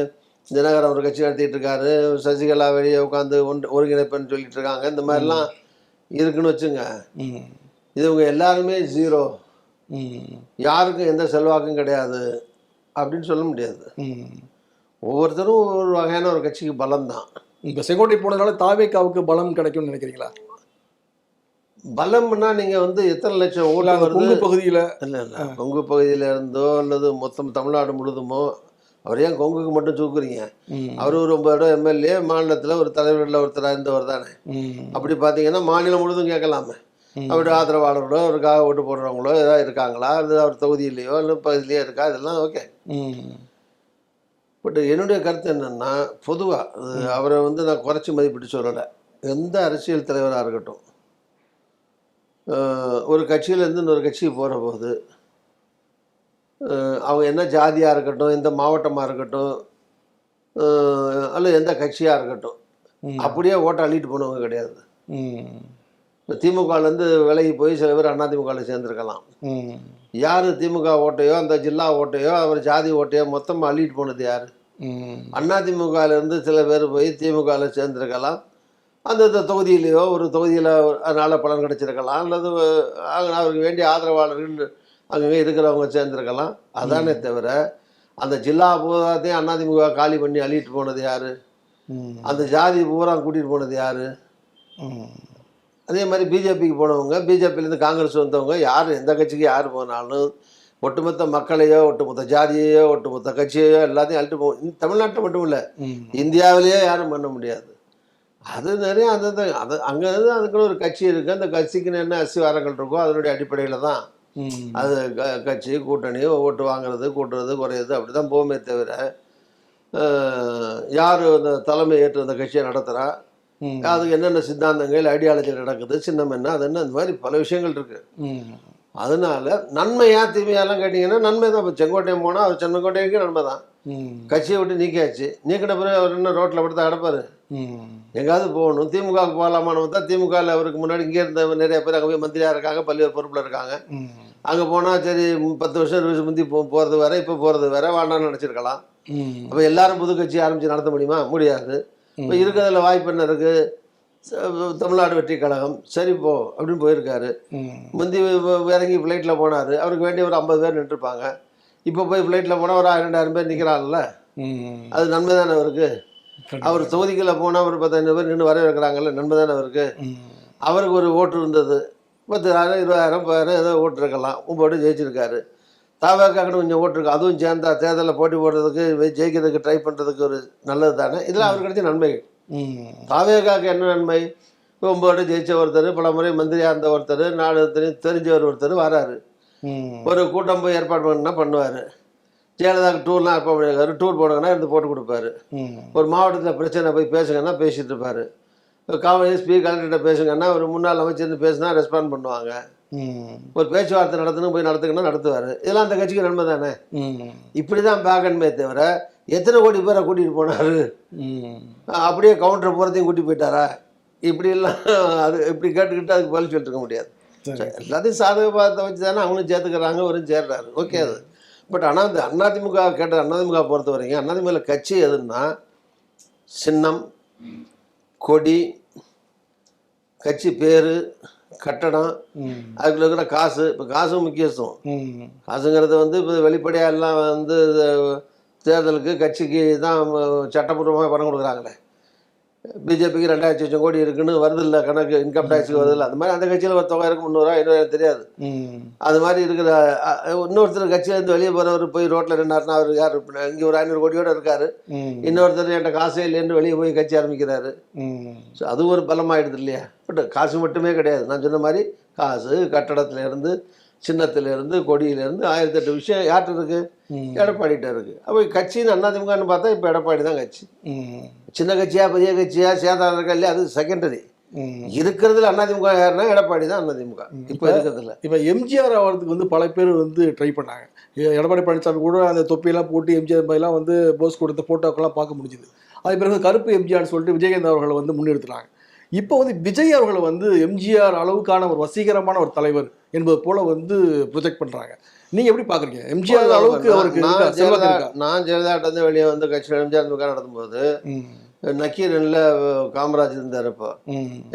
தினகரன் ஒரு கட்சி நடத்திட்டு இருக்காரு, சசிகலா வெளியே உட்காந்து ஒருங்கிணைப்புன்னு சொல்லிட்டு இருக்காங்க. இந்த மாதிரிலாம் இருக்குன்னு வச்சுங்க. இது இவங்க எல்லாருமே 0, யாருக்கும் எந்த செல்வாக்கும் கிடையாது அப்படின்னு சொல்ல முடியாது. ஒவ்வொருத்தரும் ஒரு வகையான ஒரு கட்சிக்கு பலம் தான். இப்போ செங்கோட்டை போனதுனால தாவேக்காவுக்கு பலம் கிடைக்கும்னு நினைக்கிறீங்களா? பலம்னா நீங்கள் வந்து எத்தனை லட்சம் ஓட்டு கொங்கு பகுதியில் இல்லை கொங்கு பகுதியில் இருந்தோ அல்லது மொத்தம் தமிழ்நாடு முழுதுமோ, அவர் ஏன் கொங்குக்கு மட்டும் தூக்குறீங்க? அவர் ஒரு 9 இடம் எம்எல்ஏ, மாநிலத்தில் ஒரு தலைவரில் ஒருத்தராக இருந்தவர் தானே. அப்படி பார்த்தீங்கன்னா மாநிலம் முழுதும் கேட்கலாமே. அவருடைய ஆதரவாளர்களோ அவருக்காக ஓட்டு போடுறவங்களோ ஏதாவது இருக்காங்களா, அல்லது அவர் தொகுதியிலையோ இல்லை பகுதியிலையோ இருக்கா, இதெல்லாம் ஓகே. பட் என்னுடைய கருத்து என்னென்னா, பொதுவாக அவரை வந்து நான் குறைச்சி மதிப்பிட்டு சொல்லலை. எந்த அரசியல் தலைவராக இருக்கட்டும், ஒரு கட்சியிலேருந்து இன்னொரு கட்சிக்கு போகிற போது அவங்க என்ன ஜாதியாக இருக்கட்டும், எந்த மாவட்டமாக இருக்கட்டும், அல்ல எந்த கட்சியாக இருக்கட்டும், அப்படியே ஓட்டை அள்ளிட்டு போனவங்க கிடையாது. இப்போ திமுகலேருந்து விலகி போய் சில பேர் அதிமுகவில் சேர்ந்துருக்கலாம். யார் திமுக ஓட்டையோ அந்த ஜில்லா ஓட்டையோ அவர் ஜாதி ஓட்டையோ மொத்தமாக அள்ளிட்டு போனது யார்? அதிமுகலேருந்து சில பேர் போய் திமுகவில் சேர்ந்துருக்கலாம். அந்த தொகுதியிலையோ ஒரு தொகுதியில் அதனால் பலன் கிடைச்சிருக்கலாம், அல்லது அவருக்கு வேண்டிய ஆதரவாளர்கள் அங்கே இருக்கிறவங்க சேர்ந்துருக்கலாம். அதானே தவிர அந்த ஜில்லா பூராத்தையும் அதிமுக காலி பண்ணி அள்ளிட்டு போனது யார்? அந்த ஜாதி பூரா கூட்டிகிட்டு போனது யார்? அதே மாதிரி பிஜேபிக்கு போனவங்க, பிஜேபியிலேருந்து காங்கிரஸ் வந்தவங்க, யார் எந்த கட்சிக்கு யார் போனாலும் ஒட்டுமொத்த மக்களையோ ஒட்டுமொத்த ஜாதியையோ ஒட்டுமொத்த கட்சியையோ எல்லாத்தையும் அள்ளிட்டு போவோம். தமிழ்நாட்டை மட்டும் இல்லை, இந்தியாவிலேயே யாரும் பண்ண முடியாது. அது நிறைய அது அங்கே அதுக்குன்னு ஒரு கட்சி இருக்குது. அந்த கட்சிக்குன்னு என்ன அஸ்திவாரங்கள் இருக்கோ அதனுடைய அடிப்படையில் தான் அது கட்சி கூட்டணி ஓட்டு வாங்குறது கூட்டுறது குறையிறது அப்படி தான் போகுமே தவிர, யார் அந்த தலைமை ஏற்று அந்த கட்சியை நடத்துகிறா, அதுக்கு என்னென்ன சித்தாந்தங்கள் ஐடியாலஜி நடக்குது, சின்னம் என்ன, அது என்ன, இந்த மாதிரி பல விஷயங்கள் இருக்குது. அதனால நன்மையா தீமையாலாம் கேட்டிங்கன்னா நன்மை தான். இப்போ செங்கோட்டையன் போனால் அவர் செங்கோட்டையனுக்கு நன்மை தான். கட்சியை விட்டு நீக்கியாச்சு, நீக்கின பிறகு அவர் இன்னும் ரோட்டில் படுத்தா கிடப்பாரு. எங்காவது போகணும், திமுகவுக்கு போகலாமான்னு பார்த்தா திமுகவில் அவருக்கு முன்னாடி இங்கே இருந்த நிறைய பேர் அங்கே போய் மந்திரியாக இருக்காங்க, பல்வேறு பொறுப்பில் இருக்காங்க. அங்கே போனால் சரி 10 வருஷம் 20 வருஷம் முந்தி போகிறது வேற, இப்போ போகிறது வேற, வாண்டான்னு நினச்சிருக்கலாம். அப்போ எல்லாரும் புது கட்சி ஆரம்பித்து நடத்த முடியுமா? முடியாது. இப்போ இருக்கிறதுல வாய்ப்பு என்ன இருக்குது? தமிழ்நாடு வெற்றி கழகம், சரி போ அப்படின்னு போயிருக்காரு. முந்தி இறங்கி ஃப்ளைட்டில் போனார், அவருக்கு வேண்டிய ஒரு 50 பேர் நின்றுருப்பாங்க. இப்போ போய் ஃப்ளைட்டில் போனால் ஒரு 1000-2000 பேர் நிற்கிறாங்கல்ல, அது நன்மை தானே அவருக்கு. அவர் தொகுதிக்குள்ளே போனால் ஒரு 10-15 பேர் நின்று வர வைக்கிறாங்கல்ல, நன்மை தானே அவருக்கு. அவருக்கு ஒரு ஓட்டு இருந்தது, 10,000 20,000 10,000 ஏதோ ஓட்டிருக்கலாம் போட்டு ஜெயிச்சிருக்காரு. தாவேக்காக்கு கொஞ்சம் ஓட்டிருக்கு, அதுவும் சேர்ந்தா தேர்தலில் போட்டி போடுறதுக்கு ஜெயிக்கிறதுக்கு ட்ரை பண்ணுறதுக்கு ஒரு நல்லது தானே. இதில் அவருக்கு கிடைச்ச நன்மைகள். தாவேக்காக்கு என்ன நன்மை? 9 ஜெயிச்ச ஒருத்தர், பல முறை மந்திரியாக இருந்த ஒருத்தர், நாடு தெரிஞ்சவர் ஒருத்தர் வராரு. ஒரு கூட்டம் போய் ஏற்பாடு பண்ணா பண்ணுவார். ஜெயலலிதாவுக்கு டூர்லாம் ஏற்பாடு பண்ணியிருக்காரு. டூர் போனாங்கன்னா இருந்து போட்டு கொடுப்பாரு. ஒரு மாவட்டத்தில் பிரச்சனை போய் பேசுங்கன்னா பேசிகிட்டு இருப்பார். எஸ்பி கலெக்டர்கிட்ட பேசுங்கன்னா ஒரு முன்னாள் அமைச்சர்னு பேசினா ரெஸ்பாண்ட் பண்ணுவாங்க. ஒரு பேச்சுவார்த்தை நடத்தணும் போய் நடத்துக்கணும் நடத்துவார். இதெல்லாம் அந்த கட்சிக்கு நன்மை தானே. இப்படி தான் பேக்கன்மே தவிர எத்தனை கோடி பேரை கூட்டிகிட்டு போனார், அப்படியே கவுண்டர் போகிறதையும் கூட்டி போயிட்டாரா, இப்படிலாம் அது இப்படி கேட்டுக்கிட்டு அதுக்கு பதில் சொல்லிட்டு இருக்க முடியாது. எல்லாத்தையும் சாதக பாதத்தை வச்சு தானே அவங்களும் சேர்த்துக்கிறாங்க, வரும் சேர்றாரு. ஓகே அது. பட் ஆனால் இந்த அதிமுக கேட்ட அதிமுக பொறுத்த வரைக்கும் அதிமுக கட்சி எதுன்னா சின்னம், கொடி, கட்சி பேர், கட்டடம், அதுக்குள்ள இருக்கிற காசு. இப்போ காசும் முக்கியத்துவம். காசுங்கிறது இப்போ வெளிப்படையாக எல்லாம் தேர்தலுக்கு கட்சிக்கு தான் சட்டப்பூர்வமாக பணம் கொடுக்குறாங்களே. பிஜேபிக்கு 2,00,000 கோடி இருக்குன்னு வருது இல்லை, கணக்கு இன்கம் டேக்ஸுக்கு வருது இல்லை. அந்த மாதிரி அந்த கட்சியில் ஒரு தொகை இருக்கும், 300 500 தெரியாது. அது மாதிரி இருக்கிற இன்னொருத்தர் கட்சியிலேருந்து வெளியே போகிறவர் போய் ரோட்டில் நின்னாருன்னா அவர் யார்? இங்கே ஒரு 500 கோடியோடு இருக்காரு, இன்னொருத்தர் என்கிட்ட காசே இல்லைன்னு வெளியே போய் கட்சி ஆரம்பிக்கிறாரு. ஸோ அது ஒரு பலமாயிடுது இல்லையா. பட் காசு மட்டுமே கிடையாது. நான் சொன்ன மாதிரி காசு, கட்டடத்துலேருந்து, சின்னத்திலேருந்து, கொடியிலேருந்து 1008 விஷயம் யார்கிட்ட இருக்குது? எடப்பாடிகிட்ட இருக்குது. அப்போ கட்சின்னு அதிமுகன்னு பார்த்தா இப்போ எடப்பாடி தான் கட்சி. சின்ன கட்சியா பெரிய கட்சியா சேதாரம் இருக்கா இல்லையா, அது செகண்டரி. இருக்கிறதுல அதிமுக யாருன்னா எடப்பாடி தான் அதிமுக இப்போ இருக்கிறதுல. இப்போ எம்ஜிஆர் ஆகிறதுக்கு பல பேர் ட்ரை பண்ணாங்க. எடப்பாடி பழனிசாமி கூட அந்த தொப்பியெல்லாம் போட்டு எம்ஜிஆர் மாதிரிலாம் போஸ் கொடுத்த ஃபோட்டோக்கெல்லாம் பார்க்க முடிஞ்சுது. அது பிறகு கருப்பு எம்ஜிஆர்னு சொல்லிட்டு விஜயகாந்த் அவர்களை முன்னெடுத்துனாங்க. இப்போ விஜய் அவர்களை எம்ஜிஆர் அளவுக்கான ஒரு வசீகரமான ஒரு தலைவர் என்பது போல ப்ரொஜெக்ட் பண்றாங்க. நீங்க எப்படி பாக்குறீங்க? எம்ஜிஆர் அளவுக்கு அவருக்கு நான் ஜெயலலிதா வெளியே கட்சியில் எம்ஜிஆர் நடத்தும்போது நக்கீரன்ல காமராஜ் இருந்தார். இப்போ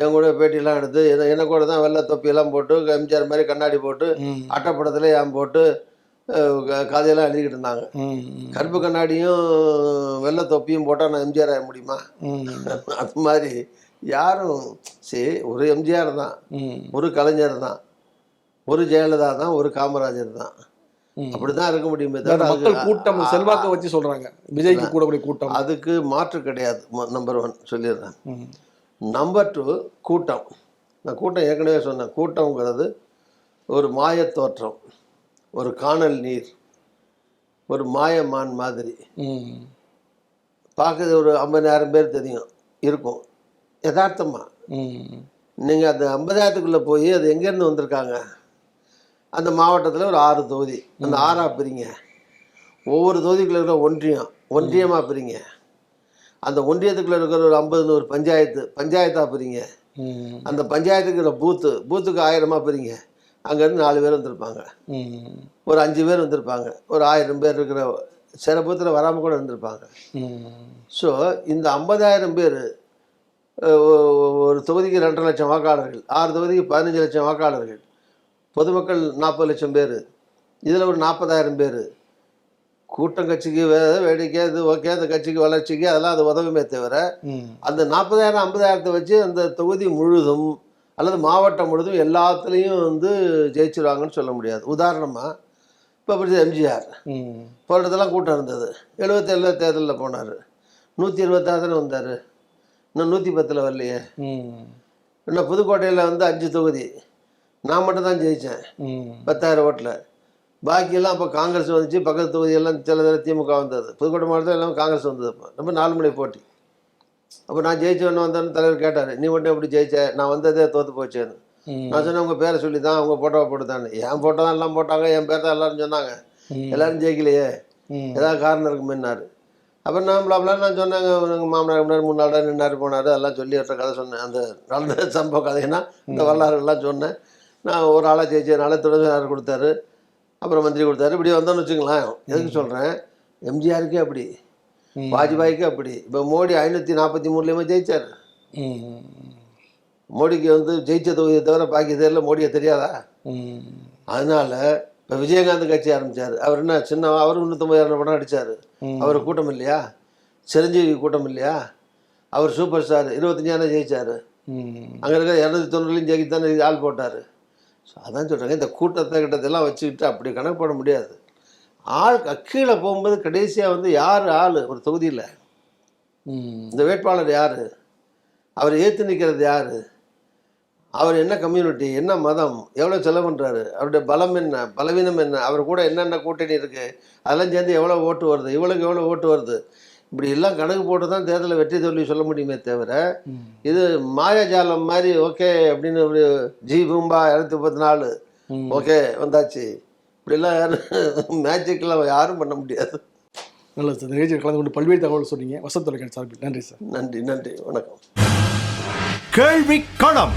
என் கூட பேட்டியெல்லாம் எடுத்து என்ன கூட தான் வெள்ளை தொப்பியெல்லாம் போட்டு எம்ஜிஆர் மாதிரி கண்ணாடி போட்டு அட்டைப்படத்துல ஏன் போட்டு கதையெல்லாம் எழுதிக்கிட்டு இருந்தாங்க. கருப்பு கண்ணாடியும் வெள்ளை தொப்பியும் போட்டால் நான் எம்ஜிஆர் ஆக முடியுமா? அது மாதிரி யாரும் சரி, ஒரு எம்ஜிஆர் தான், ஒரு கலைஞர் தான், ஒரு ஜெயலலிதா தான், ஒரு காமராஜர் தான். அப்படிதான் இருக்க முடியுமே தவிர மக்கள் கூட்டம் செல்வாக்க வச்சு சொல்றாங்க விஜய்க்கு கூடக்கூடிய கூட்டம். அதுக்கு மாற்று கிடையாது. நம்பர் 1 சொல்லிடுறேன். நம்பர் 2 கூட்டம். நான் கூட்டம் ஏற்கனவே சொன்னேன். கூட்டம்ங்கிறது ஒரு மாய தோற்றம், ஒரு காணல் நீர், ஒரு மாயமான் மாதிரி. பார்க்குறது ஒரு 50,000 பேர் தெரியும் இருக்கும் யதார்த்தமா. நீங்கள் அந்த 50,000க்குள்ளே போய் அது எங்கேருந்து வந்திருக்காங்க? அந்த மாவட்டத்தில் ஒரு 6 தொகுதி, அந்த 6ஆக பிரிங்க. ஒவ்வொரு தொகுதிக்குள்ள இருக்கிற ஒன்றியமாக பிரிங்க. அந்த ஒன்றியத்துக்குள்ள இருக்கிற ஒரு 50 பஞ்சாயத்தாக பிரிங்க. அந்த பஞ்சாயத்துக்கு இருக்கிற பூத்துக்கு 1000 பிரிங்க. அங்கேருந்து 4 பேர் வந்திருப்பாங்க, ஒரு 5 பேர் வந்திருப்பாங்க, ஒரு 1000 பேர் இருக்கிற சில பூத்தில் வராமல் கூட இருந்திருப்பாங்க. ஸோ இந்த 50,000 பேர் ஒரு தொகுதிக்கு 2.5 லட்சம் வாக்காளர்கள், 6 தொகுதிக்கு 15 லட்சம் வாக்காளர்கள், பொதுமக்கள் 40 லட்சம் பேர், இதில் ஒரு 40,000 பேர். கூட்டம் கட்சிக்கு வேடிக்கை இது ஓகே, அந்த கட்சிக்கு வளர்ச்சிக்கு அதெல்லாம் அது உதவுமே தவிர அந்த 40,000 50,000 வச்சு அந்த தொகுதி முழுதும் அல்லது மாவட்டம் முழுதும் எல்லாத்துலேயும் ஜெயிச்சிருவாங்கன்னு சொல்ல முடியாது. உதாரணமாக இப்போ அப்படி எம்ஜிஆர் போராட்டத்தெல்லாம் கூட்டம் இருந்தது. 77 தேர்தலில் போனார், 126 வந்தார், இன்னும் 110 வரலையே. இன்னும் புதுக்கோட்டையில் 5 தொகுதி நான் மட்டும் தான் ஜெயித்தேன் 10,000 ஓட்டில். பாக்கியெல்லாம் அப்போ காங்கிரஸ் வந்துச்சு, பக்கத்து தொகுதியெல்லாம் சில திமுக வந்தது. புதுக்கோட்டை மாவட்டத்தில் எல்லாம் காங்கிரஸ் வந்தது. அப்போ ரொம்ப 4 முனை போட்டி. அப்போ நான் ஜெயிச்சவொன்னு வந்தேன்னு தலைவர் கேட்டார், நீ மட்டும் எப்படி ஜெயிச்ச? நான் வந்ததே தோற்று போச்சேன்னு. நான் சொன்னேன், உங்கள் பேரை சொல்லி தான், உங்கள் ஃபோட்டோவை போட்டு தான். என் ஃபோட்டோ தான் எல்லாம் போட்டாங்க, என் பேர் தான் எல்லாரும் சொன்னாங்க, எல்லோரும் ஜெயிக்கலையே, ஏதாவது காரணம் இருக்குமேன்னாரு. அப்புறம் நான் சொன்னாங்க, எங்கள் மாமனார் முன்னாடி 3 நாள் நின்னார் போனார், அதெல்லாம் சொல்லி ஒரு கதை சொன்னேன். அந்த நடந்த சம்பவ கதைன்னா இந்த வரலாறுலாம் சொன்னேன். நான் ஒரு ஆளாக ஜெயிச்சதுனால துணைவியாளர் கொடுத்தாரு, அப்புறம் மந்திரி கொடுத்தாரு, இப்படி வந்தோன்னு வச்சுங்களேன். எதுக்கு சொல்கிறேன், எம்ஜிஆருக்கே அப்படி, வாஜ்பாய்க்கு அப்படி. இப்போ மோடி 543 ஜெயிச்சார். மோடிக்கு ஜெயிச்ச தொகுதியை தவிர பாக்கி தேர்தலில் மோடியை தெரியாதா? அதனால இப்போ விஜயகாந்த் கட்சி ஆரம்பித்தார். அவர் என்ன சின்ன, அவர் 350,000 படம் அடித்தார். அவர் கூட்டம் இல்லையா? சிரஞ்சீவி கூட்டம் இல்லையா? அவர் சூப்பர் ஸ்டார் 25,000 ஜெயிச்சார். அங்கே இருக்கிற 290 ஜெயிக்கத்தானே ஆள் போட்டார். ஸோ அதான் சொல்கிறாங்க, இந்த கூட்டத்தை கிட்டத்தெல்லாம் வச்சுக்கிட்டு அப்படி கணக்கு போட முடியாது. ஆள் கீழே போகும்போது கடைசியாக வந்து யார் ஆள் ஒரு தொகுதியில், இந்த வேட்பாளர் யார், அவர் ஏற்று நிற்கிறது யார், அவர் என்ன கம்யூனிட்டி, என்ன மதம், எவ்வளோ செலவு பண்ணுறாரு, அவருடைய பலம் என்ன, பலவீனம் என்ன, அவர் கூட என்னென்ன கூட்டணி இருக்குது, அதெல்லாம் சேர்ந்து எவ்வளோ ஓட்டு வருது, இவ்வளோக்கு எவ்வளோ ஓட்டு வருது, இப்படி எல்லாம் கணக்கு போட்டு தான் தேர்தலில் வெற்றி தோல்வி சொல்ல முடியுமே தவிர, இது மாயாஜாலம் மாதிரி ஓகே அப்படின்னு ஒரு ஜி பூம்பா 234 ஓகே வந்தாச்சு இப்படிலாம் யாரும் மேஜிக்லாம் யாரும் பண்ண முடியாது. நல்லது சார். நிகழ்ச்சியில் கலந்து கொண்டு பல்வேறு தகவல் சொன்னீங்க. வசந்த் தொலைக்காட்சி சார்பில் நன்றி சார். நன்றி, வணக்கம். கேள்வி களம்.